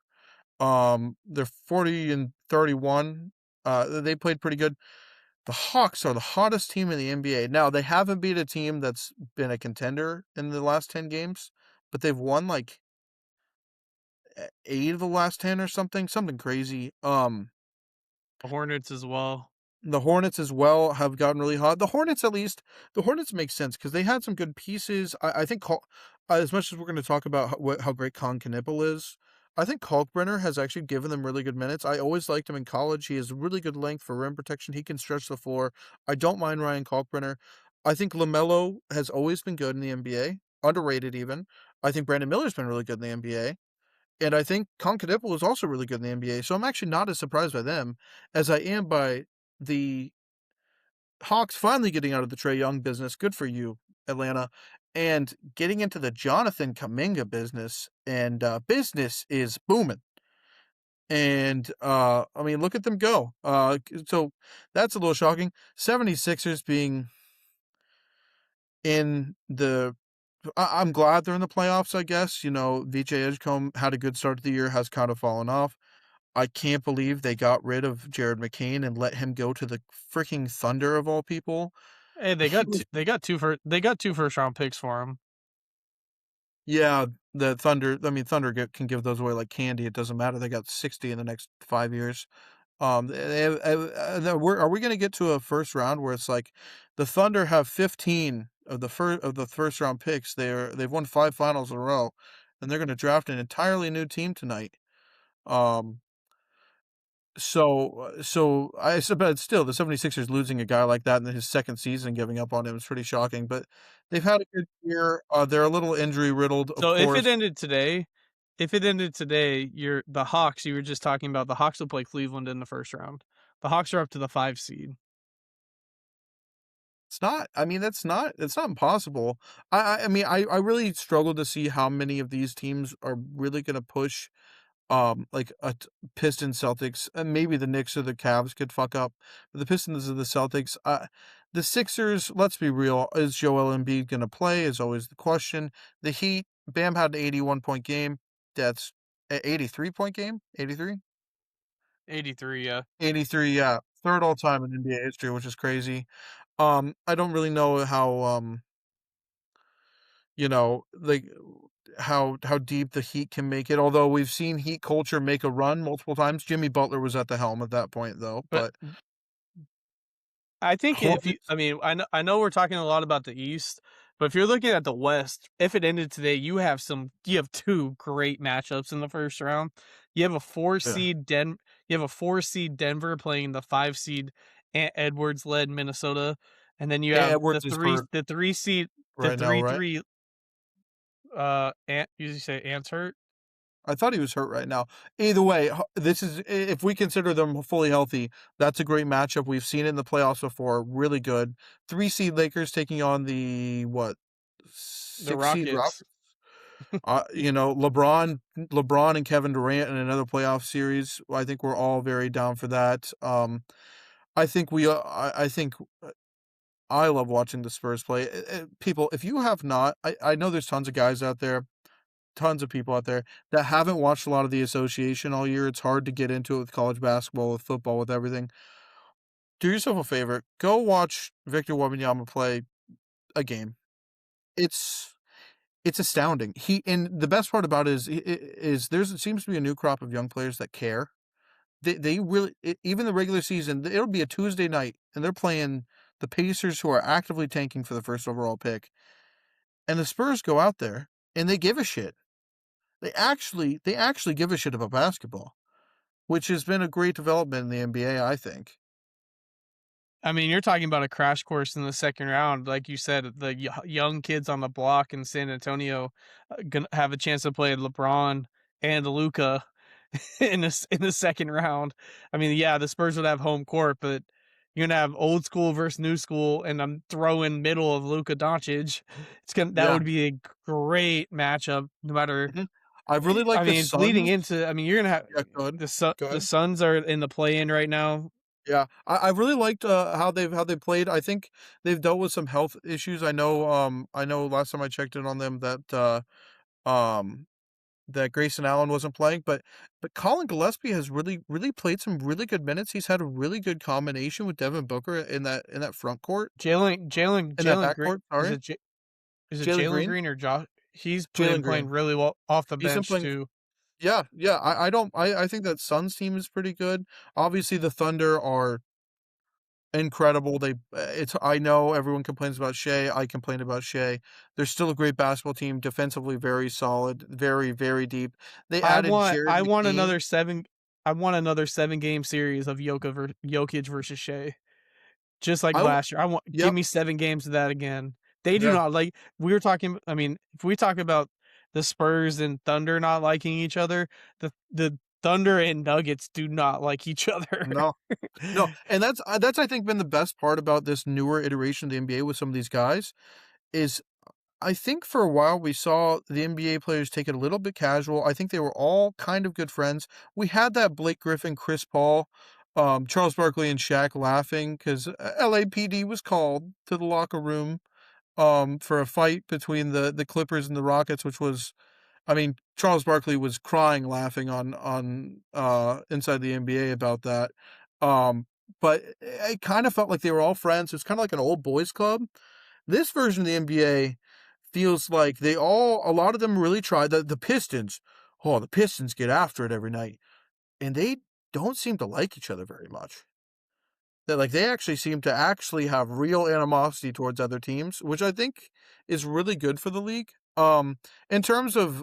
They're 40 and 31. They played pretty good. The Hawks are the hottest team in the NBA. Now, they haven't beat a team that's been a contender in the last 10 games, but they've won like 8 of the last 10 or something crazy. The Hornets as well. The Hornets as well have gotten really hot. The Hornets make sense because they had some good pieces. I think as much as we're going to talk about how great Colin Knippel is, I think Kalkbrenner has actually given them really good minutes. I always liked him in college. He has really good length for rim protection. He can stretch the floor. I don't mind Ryan Kalkbrenner. I think LaMelo has always been good in the NBA, underrated even. I think Brandon Miller's been really good in the NBA. And I think Concadipple is also really good in the NBA, so I'm actually not as surprised by them as I am by the Hawks finally getting out of the Trae Young business. Good for you, Atlanta. And getting into the Jonathan Kuminga business, and business is booming. And I mean, look at them go. So that's a little shocking. 76ers being in the I'm glad they're in the playoffs, I guess. You know, VJ Edgecombe had a good start to the year, has kind of fallen off. I can't believe they got rid of Jared McCain and let him go to the freaking Thunder of all people. Hey, He was they got 2 first round picks for him. Yeah, the Thunder. I mean, Thunder can give those away like candy. It doesn't matter. They got 60 in the next 5 years. Are we going to get to a first round where it's like the Thunder have 15 of the first round picks? They've won 5 finals in a row, and they're going to draft an entirely new team tonight. Um, but still, the 76ers losing a guy like that in his second season, giving up on him is pretty shocking. But they've had a good year. They're a little injury riddled, of So course. if it ended today, you're the Hawks, you were just talking about the Hawks will play Cleveland in the first round. The Hawks are up to the 5 seed. It's not. I mean, it's not impossible. I mean, I really struggle to see how many of these teams are really going to push. Like Pistons, Celtics, and maybe the Knicks or the Cavs could fuck up. But the Pistons and the Celtics, the Sixers. Let's be real. Is Joel Embiid going to play? Is always the question. The Heat. Bam had an 81-point game. That's an 83-point game. 83. 83, yeah. 83. Yeah, third all time in NBA history, which is crazy. I don't really know how like how deep the Heat can make it. Although we've seen Heat culture make a run multiple times. Jimmy Butler was at the helm at that point, though. But But I think if you, Hornets, I mean, I know we're talking a lot about the East, but if you're looking at the West, if it ended today, you have 2 great matchups in the first round. You have a 4 yeah, seed you have a 4 seed Denver playing the 5 seed Ant Edwards led Minnesota, and then you have Edwards is hurt the 3 seed the right now, 3 right? 3 Ant you say Ant's hurt. I thought he was hurt right now. Either way, this is if we consider them fully healthy, that's a great matchup. We've seen it in the playoffs before. Really good. 3 seed Lakers taking on the what The 6 seed Rockets. Rockets. LeBron and Kevin Durant in another playoff series. I think we're all very down for that. I think I think I love watching the Spurs play. People, if you have not, I know there's tons of guys out there, tons of people out there that haven't watched a lot of the association all year. It's hard to get into it with college basketball, with football, with everything. Do yourself a favor. Go watch Victor Wembanyama play a game. It's It's astounding. And the best part about it is there seems to be a new crop of young players that care. They really even the regular season, it'll be a Tuesday night and they're playing the Pacers who are actively tanking for the first overall pick. And the Spurs go out there and they give a shit. They actually give a shit about basketball, which has been a great development in the NBA, I think. I mean, you're talking about a crash course in the second round, like you said. The young kids on the block in San Antonio gonna have a chance to play LeBron and Luca in the second round. I mean, yeah, the Spurs would have home court, but you're gonna have old school versus new school, and I'm throwing middle of Luka Doncic. That Yeah. would be a great matchup, no matter. Mhm. I really like I the mean, leading Suns. into. I mean, you're gonna have Yeah, go ahead. Go The ahead. Suns are in the play in right now. Yeah, I really liked how they played. I think they've dealt with some health issues. I know last time I checked in on them um that Grayson Allen wasn't playing, but Colin Gillespie has really played some really good minutes. He's had a really good combination with Devin Booker in that front court, in that Jalen back Green court. Sorry, is it Jalen Jalen Green. Green or Josh? He's been Jalen playing Green. really well off the He's been bench playing. too. Yeah, yeah. I don't. I think that Suns team is pretty good. Obviously, the Thunder are incredible. It's I know everyone complains about Shea. I complain about Shea. They're still a great basketball team, defensively very solid, very deep. They added Jared I want McCain. another 7 game series of Jokic versus Shea. Just like I w- last year. Give yep, me 7 games of that again. They do yeah, not like we were talking. I mean, if we talk about the Spurs and Thunder not liking each other, the Thunder and Nuggets do not like each other. No. No, and that's I think been the best part about this newer iteration of the NBA with some of these guys is I think for a while we saw the NBA players take it a little bit casual. I think they were all kind of good friends. We had that Blake Griffin, Chris Paul, Charles Barkley, and Shaq laughing because LAPD was called to the locker room for a fight between the Clippers and the Rockets, which was, I mean, Charles Barkley was crying laughing on Inside the NBA about that. Um, but it kind of felt like they were all friends. It was kind of like an old boys club. This version of the NBA feels like a lot of them really tried. The Pistons, oh, the Pistons get after it every night, and they don't seem to like each other very much. That like they actually seem to actually have real animosity towards other teams, which I think is really good for the league. In terms of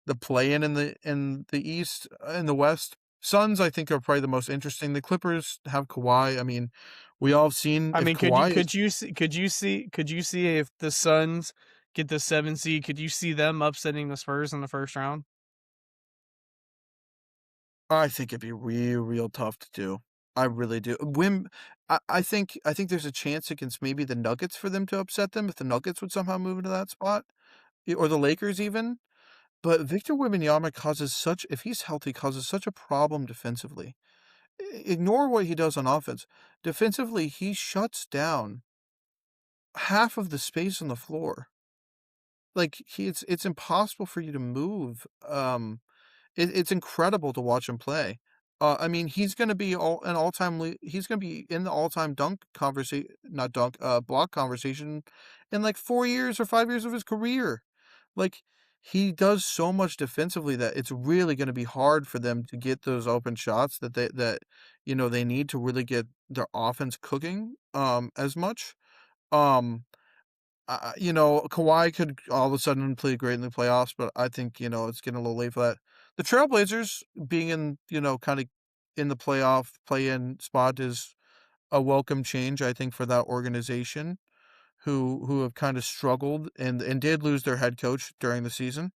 the play-in in the East, in the West, Suns I think are probably the most interesting. The Clippers have Kawhi. I mean, we all have seen I if mean, Kawhi is. could you see if the Suns get the 7 seed, could you see them upsetting the Spurs in the first round? I think it'd be real tough to do. I really do. I think there's a chance against maybe the Nuggets for them to upset them if the Nuggets would somehow move into that spot, or the Lakers even. But Victor Wembanyama causes such if he's healthy, causes such a problem defensively. Ignore what he does on offense. Defensively, he shuts down half of the space on the floor. Like it's impossible for you to move. It's incredible to watch him play. I mean, he's gonna be he's gonna be in the all-time dunk conversation, not dunk, block conversation in like 4 years or 5 years of his career. Like, he does so much defensively that it's really gonna be hard for them to get those open shots that they need to really get their offense cooking, as much. Um Kawhi could all of a sudden play great in the playoffs, but I think, it's getting a little late for that. The Trailblazers being kinda in the playoff play-in spot is a welcome change, I think, for that organization who have kinda struggled and did lose their head coach during the season.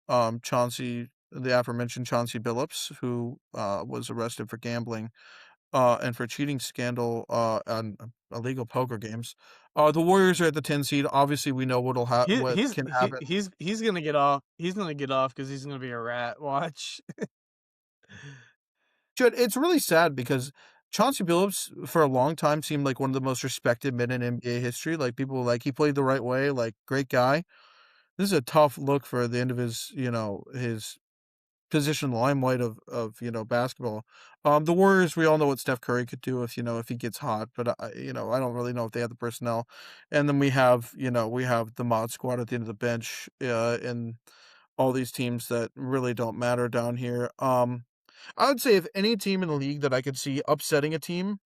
The aforementioned Chauncey Billups, who, was arrested for gambling and for cheating scandal on illegal poker games. The Warriors are at the 10 seed. Obviously, we know what can happen. He's gonna get off. He's gonna get off because he's gonna be a rat. Watch. Judd, it's really sad because Chauncey Billups for a long time seemed like one of the most respected men in NBA history. Like people were like he played the right way, like great guy. This is a tough look for the end of his position in the limelight of basketball. The Warriors, we all know what Steph Curry could do if he gets hot, but I don't really know if they have the personnel. And then we have the mod squad at the end of the bench, and all these teams that really don't matter down here. I would say if any team in the league that I could see upsetting a team,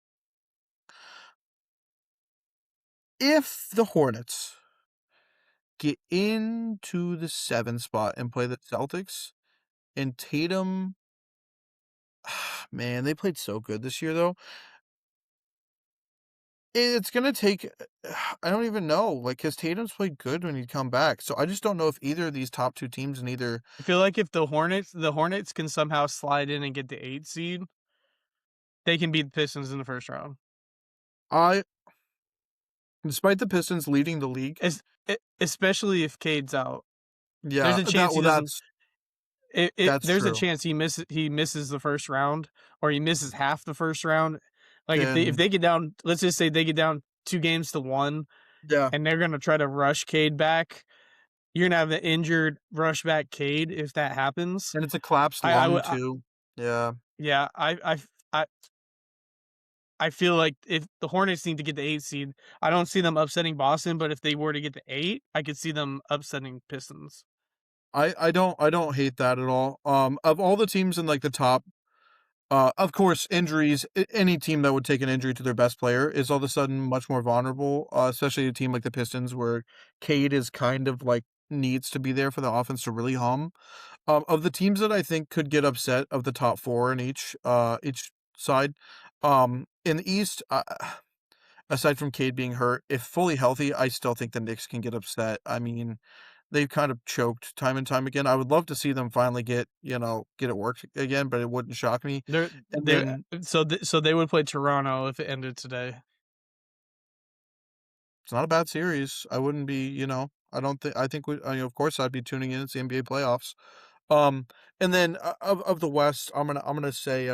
if the Hornets get into the 7 spot and play the Celtics and Tatum, man, they played so good this year though. It's gonna take I don't even know, like, 'cause Tatum's played good when he come back, so I just don't know if either of these top 2 teams in either. I feel like if the Hornets can somehow slide in and get the 8 seed, they can beat the Pistons in the first round. I despite the Pistons leading the league. Especially if Cade's out. There's Yeah, a chance he doesn't. that's There's a true. chance he misses the first round or he misses half the first round. Like if Then they get down, let's just say they get down 2 games to 1, yeah, and they're gonna try to rush Cade back. You're gonna have the injured rush back Cade if that happens. and it's a collapsed I lung would, too. Yeah. yeah, I I feel like if the Hornets need to get the 8 seed, I don't see them upsetting Boston, but if they were to get the 8, I could see them upsetting Pistons. I don't hate that at all. Of all the teams in, like, the top, of course, injuries, any team that would take an injury to their best player is all of a sudden much more vulnerable, especially a team like the Pistons where Cade is kind of, like, needs to be there for the offense to really hum. Of the teams that I think could get upset of the top 4 in each side, in the East, aside from Cade being hurt, if fully healthy, I still think the Knicks can get upset. I mean, they've kind of choked time and time again. I would love to see them finally get it worked again, but it wouldn't shock me. And They're then so they would play Toronto if it ended today. it's not a bad series. I wouldn't be, I don't think I think of course I'd be tuning in. It's the NBA playoffs. Um, and then of the West, I'm gonna say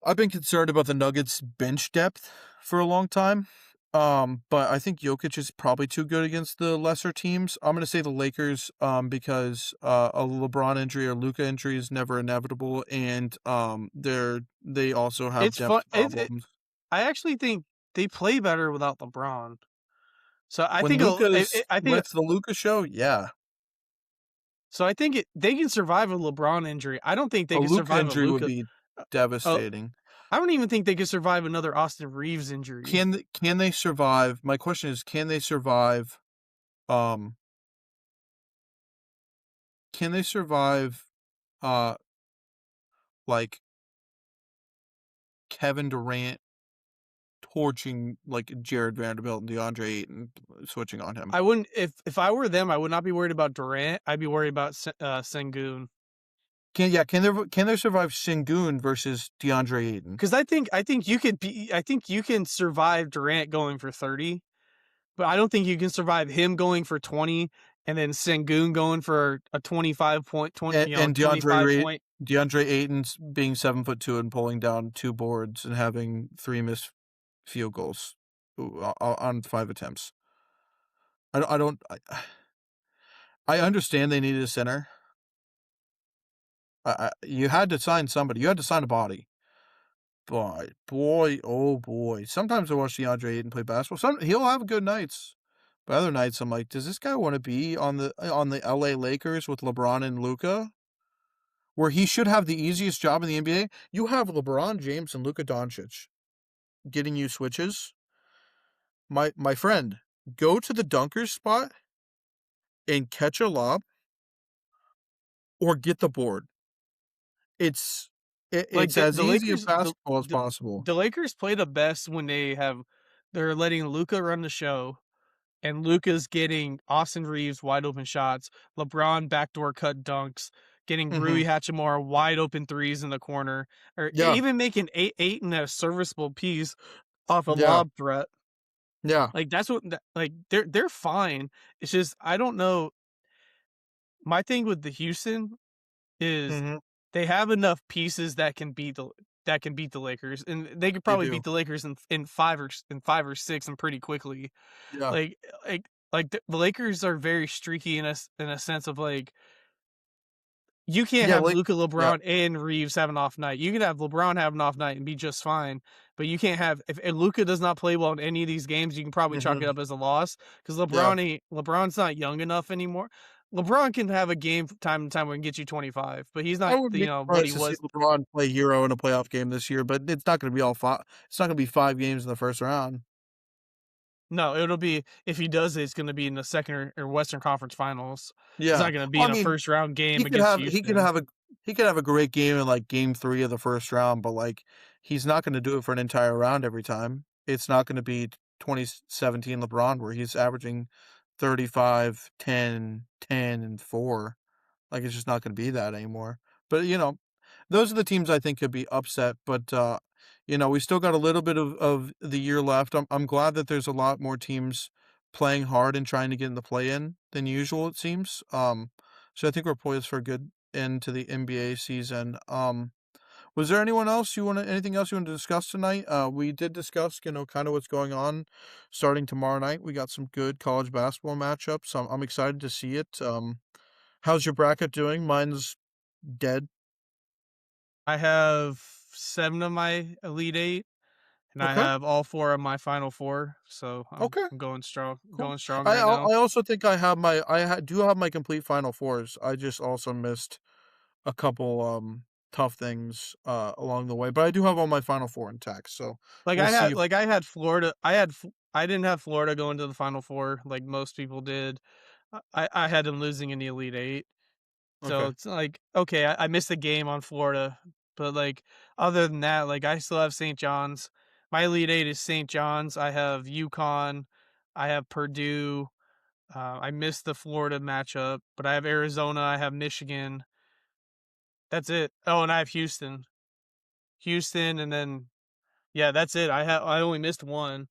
I've been concerned about the Nuggets bench depth for a long time. But I think Jokic is probably too good against the lesser teams. I'm gonna say the Lakers, because a LeBron injury or Luka injury is never inevitable, and they also have It's fun. depth problems. I actually think they play better without LeBron. So I When think Luka's I when think it's the Luka show, yeah, they can survive a LeBron injury. I don't think they a can Luka survive a injury would Luca. be Uh, devastating. I don't even think they could survive another Austin Reeves injury. Can they survive? My question is, um, can they survive, uh, like, Kevin Durant torching, like, Jared Vanderbilt and DeAndre Ayton, switching on him? I wouldn't if I were them. I would not be worried about Durant. I'd be worried about Sengun. Can they survive Sengun versus DeAndre Ayton? Because I think you can survive Durant going for 30, but I don't think you can survive him going for 20 and then Sengun going for a 25 point 20 And 25 point. DeAndre Ayton's being 7'2" and pulling down 2 boards and having 3 missed field goals on 5 attempts. I don't I understand they needed a center. You had to sign somebody. You had to sign a body. But boy, oh boy, sometimes I watch DeAndre Ayton play basketball. He'll have good nights, but other nights I'm like, does this guy want to be on the LA Lakers with LeBron and Luca, where he should have the easiest job in the NBA? You have LeBron James and Luka Doncic getting you switches. My friend, go to the dunkers spot and catch a lob or get the board. It's Like it's as the easy a Lakers, basketball as possible. the Lakers play the best when they're letting Luca run the show and Luca's getting Austin Reeves wide open shots, LeBron backdoor cut dunks, getting Mhm. Rui Hachimura wide open threes in the corner, or Yeah, even making eight in a serviceable piece off a yeah, lob threat. yeah. Like that's like they're fine. It's just I don't know. My thing with the Houston is Mhm. they have enough pieces that can beat the Lakers, and they could They probably do. beat the Lakers in 5 or 6 and pretty quickly. Yeah. Like the Lakers are very streaky in a sense of like you can't Yeah, have like Luka, yeah. LeBron, and Reeves have an off night. You can have LeBron have an off night and be just fine, but you can't have if Luka does not play well in any of these games, you can probably chalk it Mhm. up as a loss because Yeah. LeBron's not young enough anymore. LeBron can have a game from time to time where he can get you 25, but he's I not wouldn't be what surprised he to see was. LeBron play hero in a playoff game this year, but it's not gonna be all 5 it's not gonna be 5 games in the first round. No, it'll be if he does it, it's going to be in the second or Western Conference Finals. It's Yeah. not going to be Well, in I a mean, first round game he could against have he could Houston. have a he could have a great game in, like, game 3 of the first round, but, like, he's not gonna do it for an entire round every time. It's not gonna be 2017 LeBron where he's averaging 35, 10, 10, and 4. Like, it's just not gonna be that anymore. But, those are the teams I think could be upset, but, we still got a little bit of the year left. I'm glad that there's a lot more teams playing hard and trying to get in the play-in than usual, it seems. So I think we're poised for a good end to the NBA season. Was there anything else you want to discuss tonight? We did discuss, kind of what's going on starting tomorrow night. We got some good college basketball matchups. So I'm excited to see it. How's your bracket doing? Mine's dead. I have 7 of my Elite 8 and I Okay. have all 4 of my Final 4, so Okay. I'm Cool. going strong right now. I also think do have my complete Final Fours. I just also missed a couple tough things along the way, but I do have all my Final Four intact. So we'll see. I had Florida. I didn't have Florida going to the Final 4 like most people did. I had them losing in the Elite 8. So Okay. it's like, okay, I missed a game on Florida, but like other than that, like I still have St. John's. My Elite 8 is St. John's. I have UConn. I have Purdue. I missed the Florida matchup, but I have Arizona, I have Michigan. That's it. Oh, and I have Houston. Houston, and then yeah, that's it. I only missed one.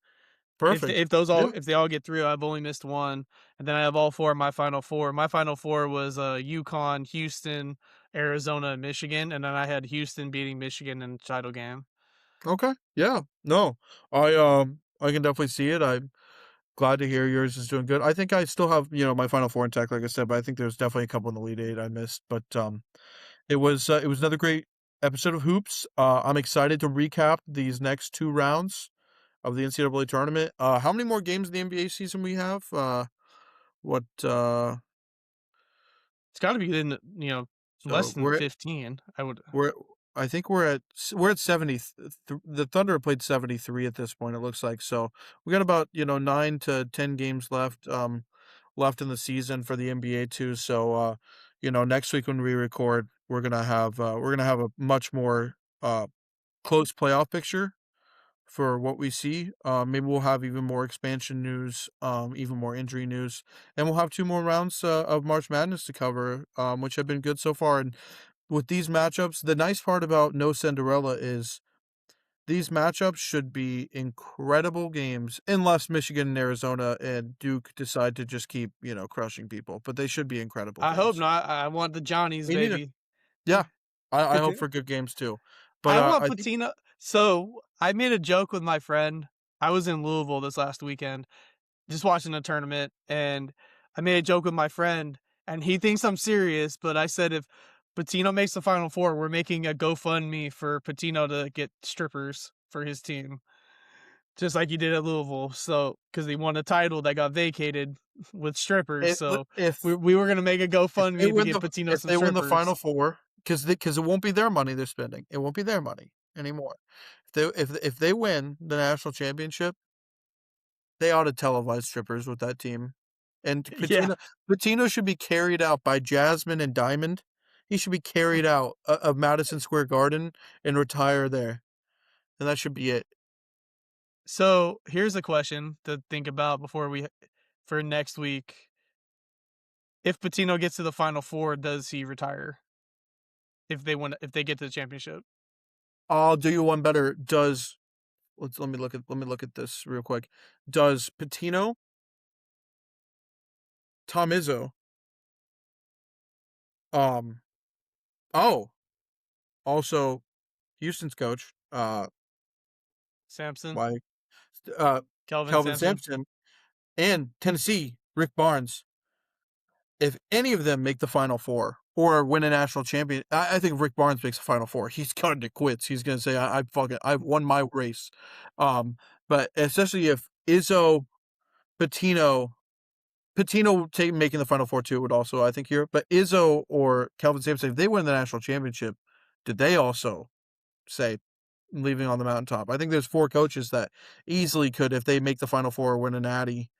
Perfect. Yeah. If they all get through, I've only missed one, and then I have all 4 of my final 4. My final 4 was, UConn, Houston, Arizona, and Michigan, and then I had Houston beating Michigan in the title game. Okay. Yeah. No, I can definitely see it. I'm glad to hear yours is doing good. I think I still have, my Final Four intact, like I said, but I think there's definitely a couple in the Elite Eight I missed. But it was another great episode of Hoops. I'm excited to recap these next two rounds of the NCAA tournament. How many more games in the NBA season we have? What? It's gotta be in, less So than 15, I would. we're I think we're at 70. The Thunder have played 73 at this point. It looks like so. We got about 9 to 10 games left. Left in the season for the NBA too. So next week when we record, we're gonna have a much more close playoff picture for what we see. Maybe we'll have even more expansion news, even more injury news, and we'll have two more rounds of March Madness to cover, which have been good so far. And with these matchups, the nice part about no Cinderella is these matchups should be incredible games, unless Michigan and Arizona and Duke decide to just keep crushing people. But they should be incredible I hope games. not. I want the Johnnies, Me neither. baby. Yeah, I hope for good games too. But I want I think Patino. So, I made a joke with my friend. I was in Louisville this last weekend, just watching a tournament, and I made a joke with my friend, and he thinks I'm serious, but I said if Patino makes the Final Four, we're making a GoFundMe for Patino to get strippers for his team, just like he did at Louisville. So, because he won a title that got vacated with strippers, so we were gonna make a GoFundMe to get Patino if some they win the Final strippers. Four, because it won't be their money they're spending. It won't be their money anymore. If they win the national championship, they ought to televise strippers with that team. And Yeah. Patino should be carried out by Jasmine and Diamond. He should be carried out of Madison Square Garden and retire there, and that should be it. So here's a question to think about for next week. If Patino gets to the Final Four, does he retire? If they get to the championship? I'll do you one better. Let me look at this real quick. Does Patino, Tom Izzo, um, oh, also Houston's coach, Sampson, why, uh, Kelvin Kelvin Sampson. Sampson, and Tennessee, Rick Barnes, if any of them make the Final Four or win a national champion, I think if Rick Barnes makes the Final Four, he's cutting it quits. He's gonna say, I've won my race." Um, but especially if Izzo, Patino, making the Final Four too would also, I think, here. But Izzo or Kelvin Sampson, if they win the national championship, did they also say leaving on the mountaintop? I think there's four coaches that easily could, if they make the Final Four or win a natty,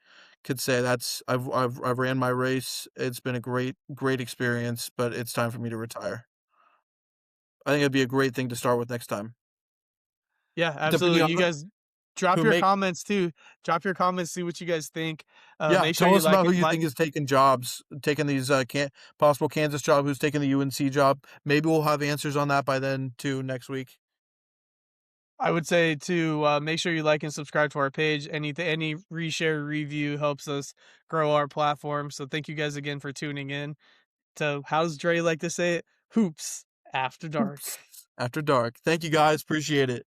could say that's I've ran my race. It's been a great experience, but it's time for me to retire. I think it'd be a great thing to start with next time, Yeah, depending absolutely. on You guys drop who your make. comments too. Drop your comments, see what you guys think. Yeah, Make sure tell you us about who you like. think is taking jobs, taking these possible Kansas job, who's taking the UNC job. Maybe we'll have answers on that by then too next week. I would say to make sure you like and subscribe to our page. Any reshare review helps us grow our platform. So thank you guys again for tuning in to, how's Dre like to say it? Hoops after dark. Oops. After dark. Thank you guys. Appreciate it.